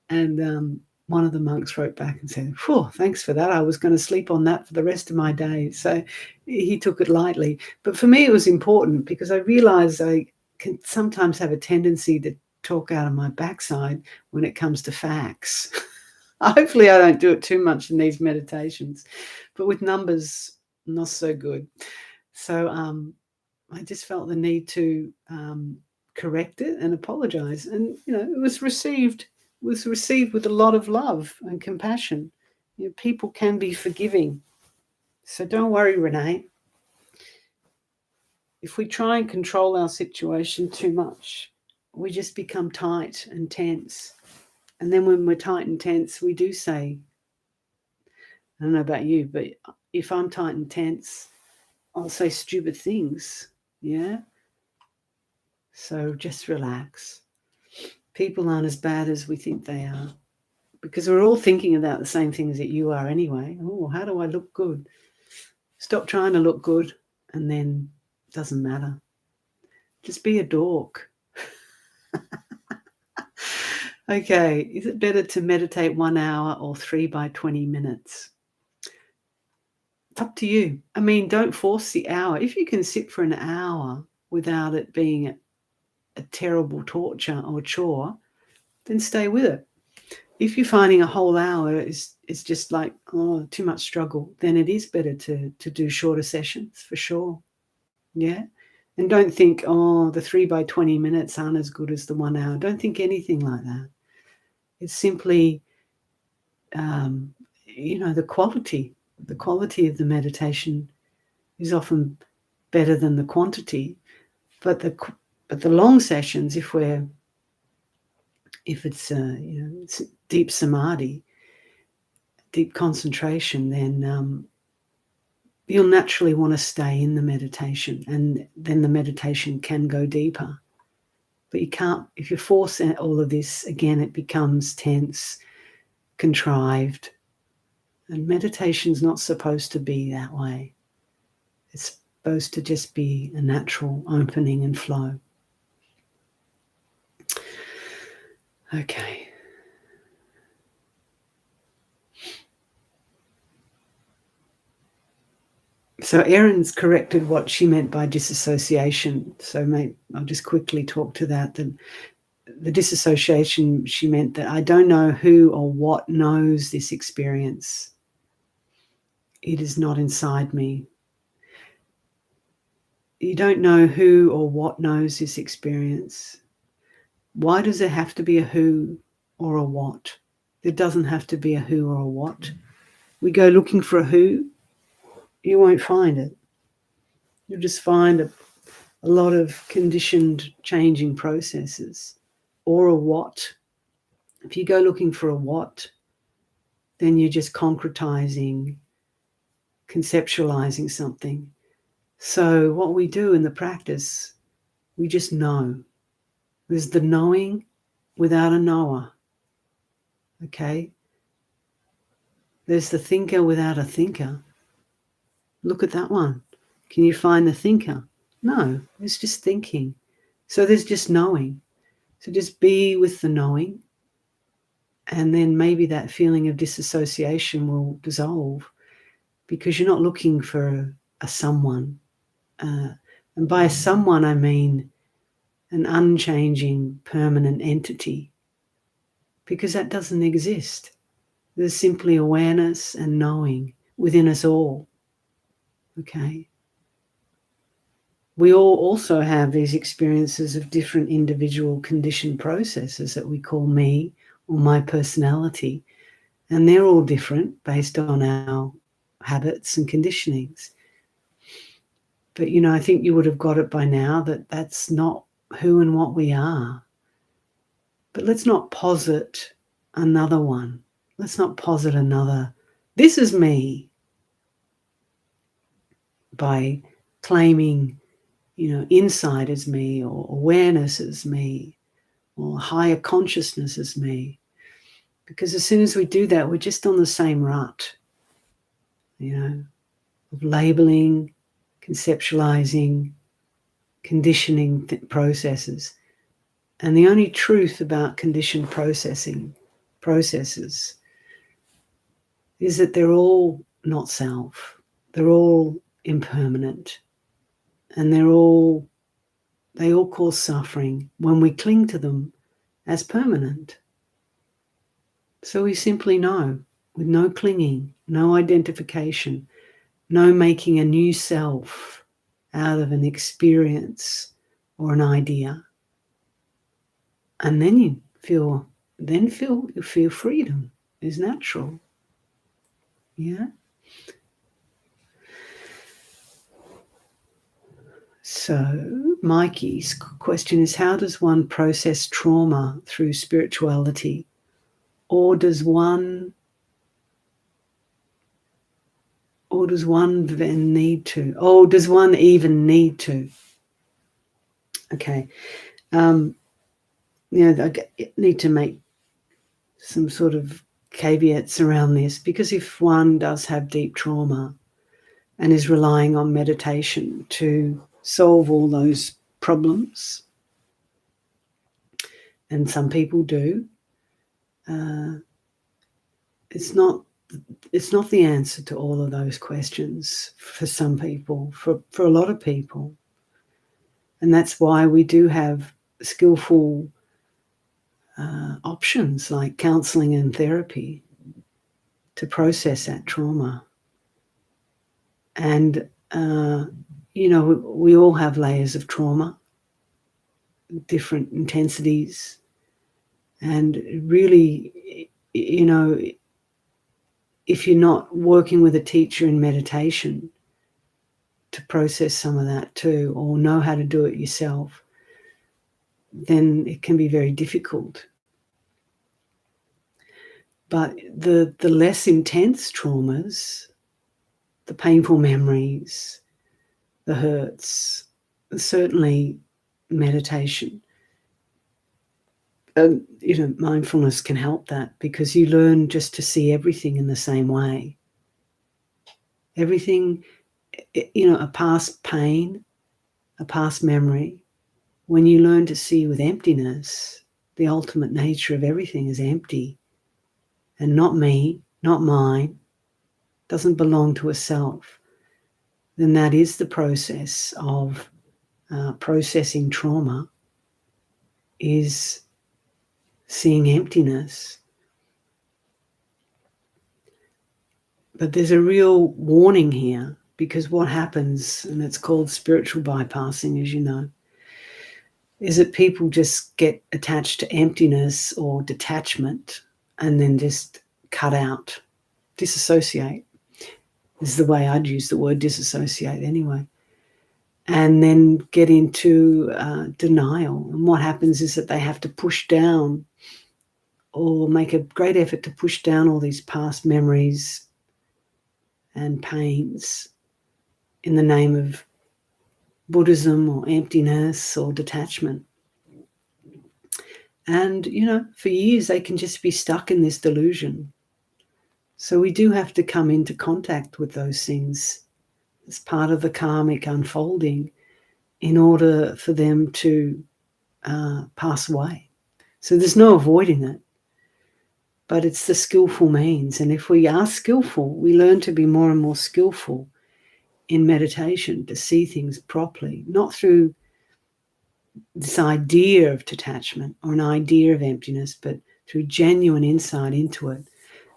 And one of the monks wrote back and said, "Phew, thanks for that. I was going to sleep on that for the rest of my days." So he took it lightly. But for me, it was important because I realized I can sometimes have a tendency to talk out of my backside when it comes to facts. Hopefully I don't do it too much in these meditations, but with numbers, not so good. So I just felt the need to correct it and apologize. And, it was received with a lot of love and compassion. People can be forgiving. So don't worry, Renee. If we try and control our situation too much, we just become tight and tense. And then when we're tight and tense, we do say, I don't know about you, but if I'm tight and tense, I'll say stupid things. Yeah? So just relax. People aren't as bad as we think they are, because we're all thinking about the same things that you are anyway. Oh, how do I look good? Stop trying to look good, and then it doesn't matter. Just be a dork. Okay, is it better to meditate 1 hour or 3 by 20 minutes? It's up to you. I mean, don't force the hour. If you can sit for an hour without it being a terrible torture or chore, then stay with it. If you're finding a whole hour is just like, too much struggle, then it is better to do shorter sessions for sure. Yeah. And don't think, the 3 by 20 minutes aren't as good as the 1 hour. Don't think anything like that. It's simply, the quality of the meditation is often better than the quantity. But the long sessions, if it's it's deep samadhi, deep concentration, then you'll naturally want to stay in the meditation, and then the meditation can go deeper. But you can't, if you force all of this, again, it becomes tense, contrived, and meditation's not supposed to be that way. It's supposed to just be a natural opening and flow. Okay. So Erin's corrected what she meant by disassociation. So I'll just quickly talk to that. The disassociation, she meant that I don't know who or what knows this experience. It is not inside me. You don't know who or what knows this experience. Why does there have to be a who or a what? There doesn't have to be a who or a what. We go looking for a who, you won't find it. You'll just find a lot of conditioned changing processes. Or a what. If you go looking for a what, then you're just concretizing, conceptualizing something. So what we do in the practice, we just know. There's the knowing without a knower. Okay? There's the thinker without a thinker. Look at that one. Can you find the thinker? No, it's just thinking. So there's just knowing. So just be with the knowing, and then maybe that feeling of disassociation will dissolve, because you're not looking for a someone. And by a someone, I mean an unchanging, permanent entity, because that doesn't exist. There's simply awareness and knowing within us all. Okay? We all also have these experiences of different individual conditioned processes that we call me or my personality. And they're all different based on our habits and conditionings. But, I think you would have got it by now that that's not who and what we are. But let's not posit another one. Let's not posit another, this is me, by claiming, insight as me, or awareness as me, or higher consciousness as me. Because as soon as we do that, we're just on the same rut, of labeling, conceptualizing, conditioning processes. And the only truth about conditioned processes is that they're all not self. They're all impermanent. And they all cause suffering when we cling to them as permanent. So we simply know, with no clinging, no identification, no making a new self out of an experience or an idea. And then you feel freedom is natural. Yeah. So Mikey's question is, how does one process trauma through spirituality? Or does one then need to? Oh, does one even need to? Okay. I need to make some sort of caveats around this, because if one does have deep trauma and is relying on meditation to solve all those problems, and some people do, it's not the answer to all of those questions for some people, for a lot of people. And that's why we do have skillful options like counseling and therapy to process that trauma. And, we all have layers of trauma, different intensities. And really, if you're not working with a teacher in meditation to process some of that too, or know how to do it yourself, then it can be very difficult. But the less intense traumas, the painful memories, the hurts, certainly meditation, mindfulness can help that, because you learn just to see everything in the same way. Everything a past pain, a past memory, when you learn to see with emptiness, the ultimate nature of everything is empty and not me, not mine, doesn't belong to a self, then that is the process of processing trauma, is seeing emptiness. But there's a real warning here, because what happens, and it's called spiritual bypassing, as you know, is that people just get attached to emptiness or detachment and then just cut out, disassociate is the way I'd use the word disassociate anyway, and then get into denial. And what happens is that they have to push down or make a great effort to push down all these past memories and pains in the name of Buddhism or emptiness or detachment. And, for years they can just be stuck in this delusion. So we do have to come into contact with those things as part of the karmic unfolding in order for them to pass away. So there's no avoiding it, but it's the skillful means. And if we are skillful, we learn to be more and more skillful in meditation, to see things properly, not through this idea of detachment or an idea of emptiness, but through genuine insight into it.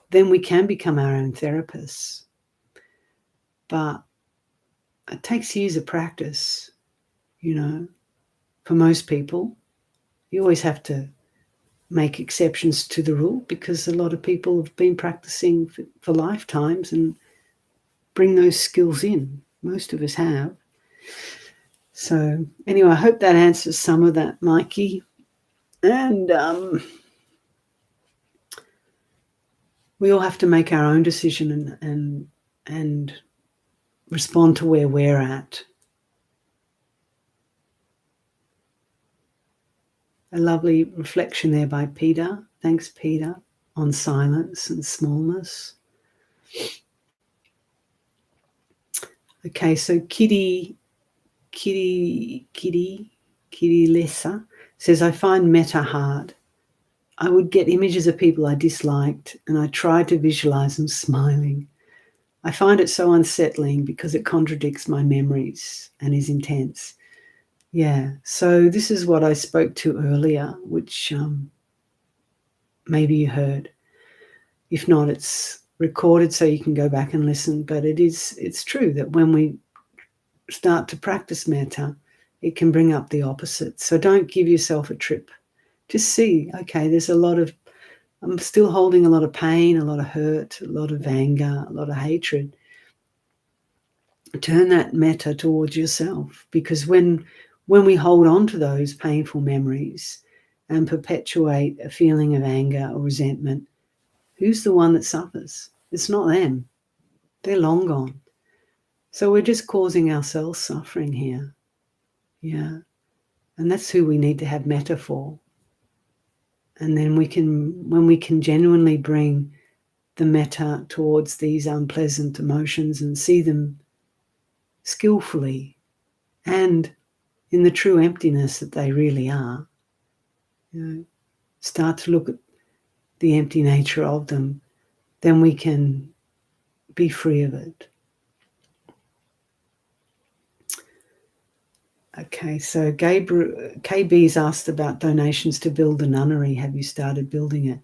Then we can become our own therapists. But it takes years of practice, for most people. You always have to make exceptions to the rule, because a lot of people have been practicing for lifetimes and bring those skills in. Most of us have. So anyway, I hope that answers some of that, Mikey. And we all have to make our own decision and respond to where we're at. A lovely reflection there by Peter. Thanks, Peter, on silence and smallness. Okay, so Kitty Lessa says, I find metta hard. I would get images of people I disliked and I tried to visualize them smiling. I find it so unsettling because it contradicts my memories and is intense. Yeah, so this is what I spoke to earlier, which maybe you heard. If not, it's recorded so you can go back and listen. But it's true that when we start to practice metta, it can bring up the opposite. So don't give yourself a trip. Just see, okay, I'm still holding a lot of pain, a lot of hurt, a lot of anger, a lot of hatred. Turn that metta towards yourself, because when we hold on to those painful memories and perpetuate a feeling of anger or resentment, who's the one that suffers? It's not them. They're long gone. So we're just causing ourselves suffering here. Yeah. And that's who we need to have metta for. And then when we can genuinely bring the metta towards these unpleasant emotions and see them skillfully and in the true emptiness that they really are, start to look at the empty nature of them, then we can be free of it. Okay, so KB's asked about donations to build the nunnery. Have you started building it?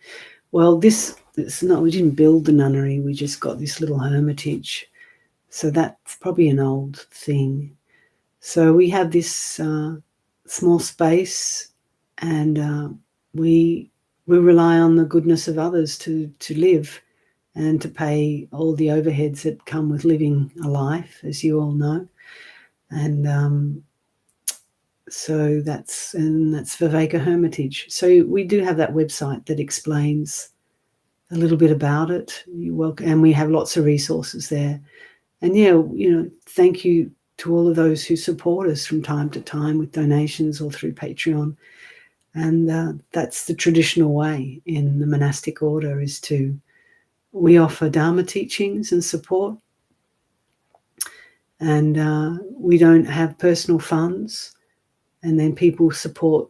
Well, we didn't build the nunnery. We just got this little hermitage. So that's probably an old thing. So we have this small space, and we rely on the goodness of others to live and to pay all the overheads that come with living a life, as you all know. And so that's Viveka Hermitage. So we do have that website that explains a little bit about it. You're welcome, and we have lots of resources there. And thank you to all of those who support us from time to time with donations or through Patreon. And that's the traditional way in the monastic order, we offer Dharma teachings and support. and we don't have personal funds, and then people support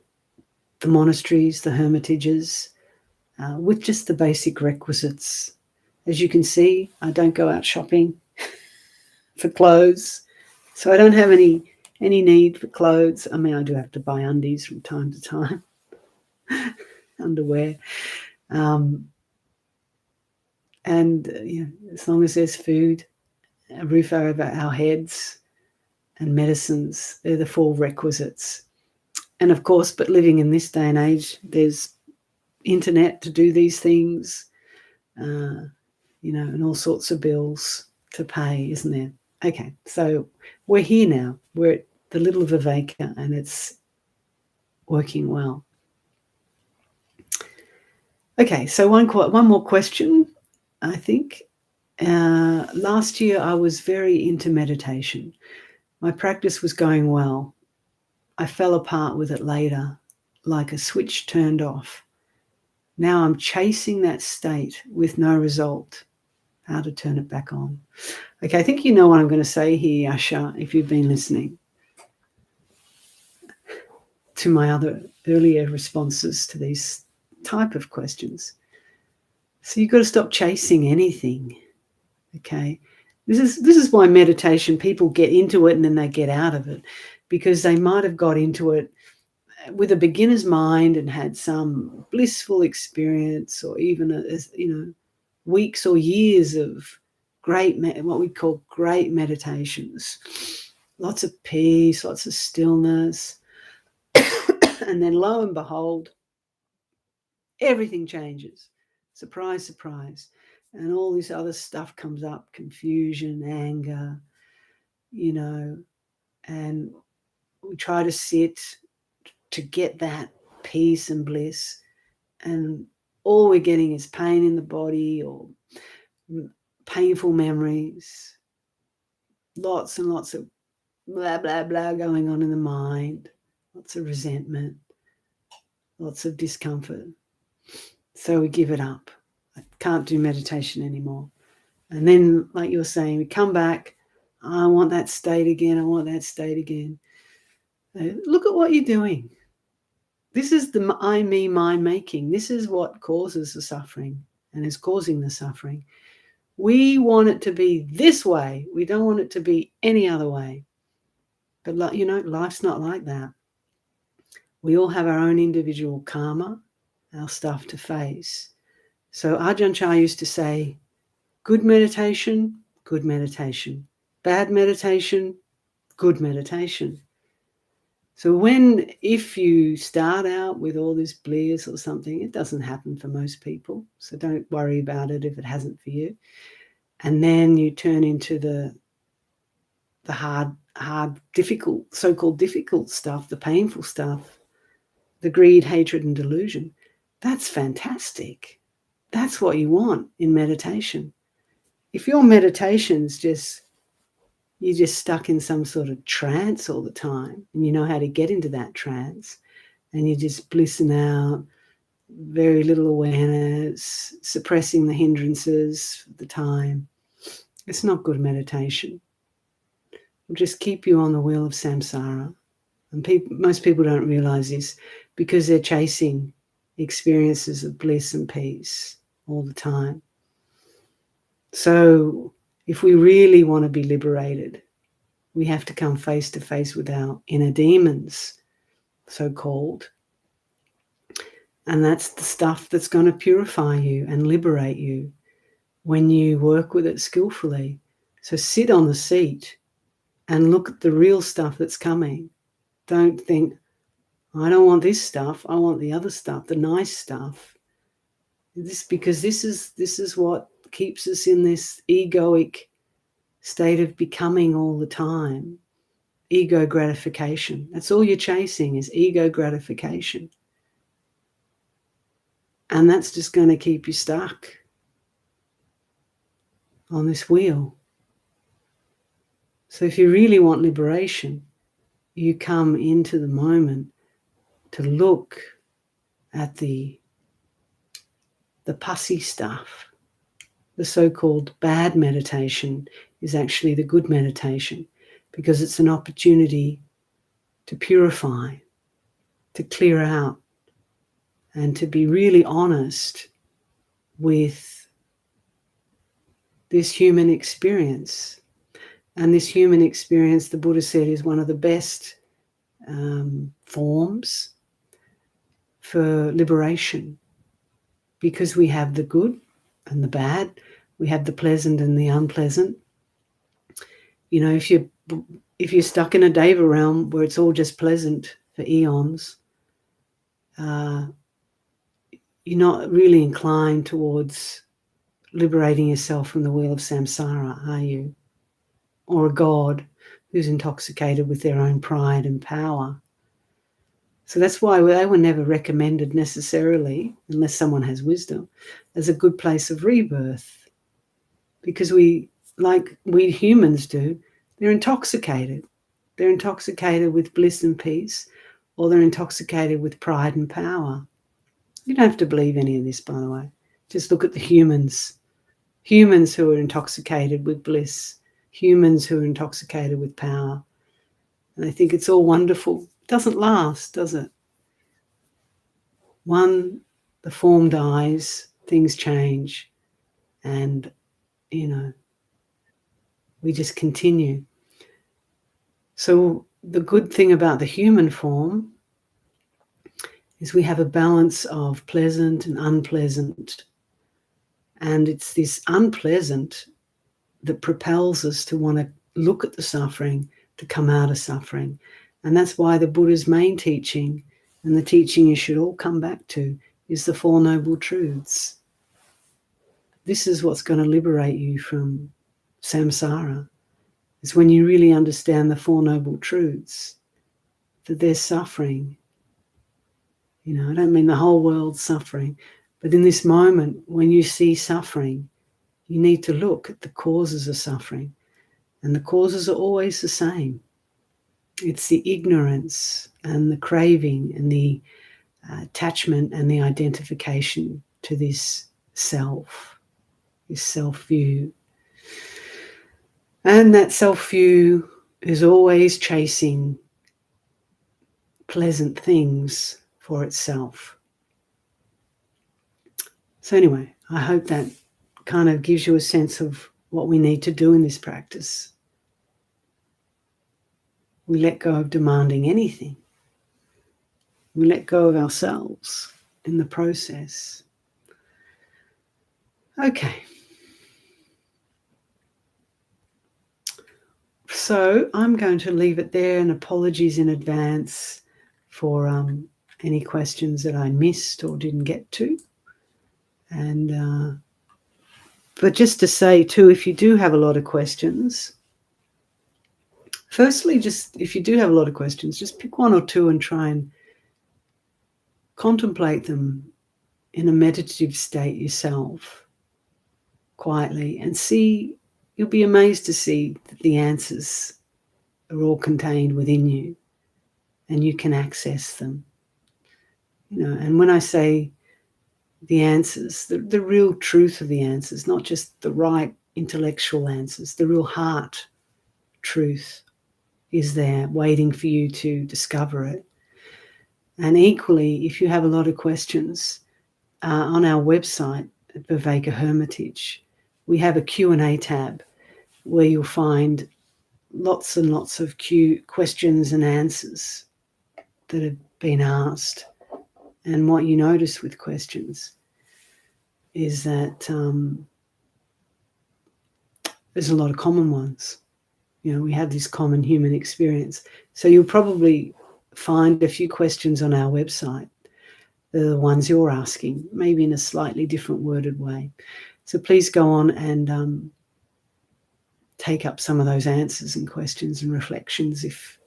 the monasteries, the hermitages, with just the basic requisites. As you can see, I don't go out shopping for clothes, so I don't have any need for clothes. I mean, I do have to buy undies from time to time, underwear, and as long as there's food, a roof over our heads, and medicines, they're the 4 requisites. And of course, but living in this day and age, there's internet to do these things, and all sorts of bills to pay, isn't there? Okay, so we're here now. We're at the Little Viveka, and it's working well. Okay, so one more question, I think. Last year, I was very into meditation. My practice was going well. I fell apart with it later, like a switch turned off. Now I'm chasing that state with no result. How to turn it back on. Okay, I think you know what I'm going to say here, Yasha, if you've been listening to my other earlier responses to these type of questions. So you've got to stop chasing anything. Okay, this is why meditation, people get into it and then they get out of it, because they might have got into it with a beginner's mind and had some blissful experience, or even weeks or years of what we call great meditations, lots of peace, lots of stillness, and then lo and behold, everything changes. Surprise, surprise. And all this other stuff comes up, confusion, anger, and we try to sit to get that peace and bliss, and all we're getting is pain in the body or painful memories, lots and lots of blah, blah, blah going on in the mind, lots of resentment, lots of discomfort. So we give it up. I can't do meditation anymore. And then, like you're saying, we come back. I want that state again. I want that state again. Look at what you're doing. This is the I, me, mine making. This is what causes the suffering and is causing the suffering. We want it to be this way. We don't want it to be any other way. But, life's not like that. We all have our own individual karma, our stuff to face. So Ajahn Chah used to say, good meditation, good meditation. Bad meditation, good meditation. So if you start out with all this bliss or something, it doesn't happen for most people. So don't worry about it if it hasn't for you. And then you turn into the hard, difficult, so-called difficult stuff, the painful stuff, the greed, hatred, and delusion. That's fantastic. That's what you want in meditation. If your meditation's you're just stuck in some sort of trance all the time, and you know how to get into that trance, and you're just blissing out, very little awareness, suppressing the hindrances for the time, it's not good meditation. It'll just keep you on the wheel of samsara. And most people don't realize this because they're chasing experiences of bliss and peace all the time. So if we really want to be liberated, we have to come face to face with our inner demons, so-called. And that's the stuff that's going to purify you and liberate you when you work with it skillfully. So sit on the seat and look at the real stuff that's coming. Don't think, I don't want this stuff, I want the other stuff, the nice stuff. Because this is what keeps us in this egoic state of becoming all the time. Ego gratification. That's all you're chasing, is ego gratification. And that's just going to keep you stuck on this wheel. So if you really want liberation, you come into the moment to look at the pussy stuff. The so-called bad meditation is actually the good meditation. because it's an opportunity to purify, to clear out, and to be really honest with this human experience. And this human experience, the Buddha said, is one of the best forms for liberation, because we have the good and the bad, we have the pleasant and the unpleasant. You know, if you're stuck in a Deva realm where it's all just pleasant for eons, you're not really inclined towards liberating yourself from the wheel of samsara, are you? Or a god who's intoxicated with their own pride and power. So that's why they were never recommended necessarily, unless someone has wisdom, as a good place of rebirth. Because we, like we humans do, they're intoxicated. They're intoxicated with bliss and peace, or they're intoxicated with pride and power. You don't have to believe any of this, by the way. Just look at the humans. Humans who are intoxicated with bliss. Humans who are intoxicated with power. And they think it's all wonderful. It doesn't last, does it? One, the form dies, things change, and, you know, we just continue. So the good thing about the human form is we have a balance of pleasant and unpleasant. And it's this unpleasant that propels us to want to look at the suffering, to come out of suffering. And that's why the Buddha's main teaching, and the teaching you should all come back to, is the Four Noble Truths. This is what's going to liberate you from samsara. It's when you really understand the Four Noble Truths, that there's suffering. You know, I don't mean the whole world's suffering, but in this moment, when you see suffering, you need to look at the causes of suffering. And the causes are always the same. It's the ignorance and the craving and the attachment and the identification to this self, this self-view. And that self-view is always chasing pleasant things for itself. So anyway, I hope that kind of gives you a sense of what we need to do in this practice. We let go of demanding anything. We let go of ourselves in the process. Okay. So I'm going to leave it there, and apologies in advance for any questions that I missed or didn't get to. And but just to say too, if you do have a lot of questions, firstly, just if you do have a lot of questions, just pick one or two and try and contemplate them in a meditative state yourself, quietly, and see. You'll be amazed to see that the answers are all contained within you, and you can access them. You know, and when I say the answers, the real truth of the answers, not just the right intellectual answers, the real heart truth is there waiting for you to discover it. And equally, if you have a lot of questions, on our website at Viveka Hermitage, we have a Q&A tab where you'll find lots and lots of questions and answers that have been asked. And what you notice with questions is that there's a lot of common ones. You know, we have this common human experience. So you'll probably find a few questions on our website. They're the ones you're asking, maybe in a slightly different worded way. So please go on and take up some of those answers and questions and reflections if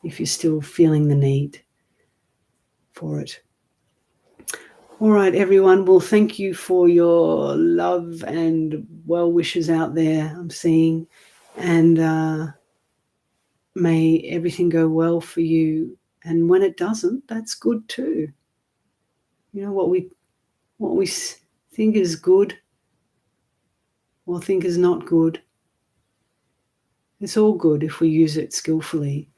you're still feeling the need for it. All right, everyone. Well, thank you for your love and well wishes out there, I'm seeing. And may everything go well for you. And when it doesn't, that's good too. You know, what we think is good or think is not good it's all good if we use it skillfully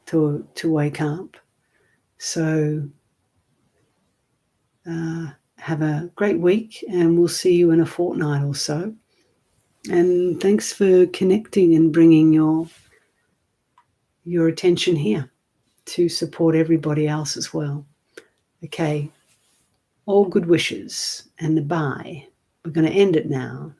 to wake up. So have a great week, and we'll see you in a fortnight or so. And thanks for connecting and bringing your attention here to support everybody else as well. Okay, all good wishes and bye. We're going to end it now.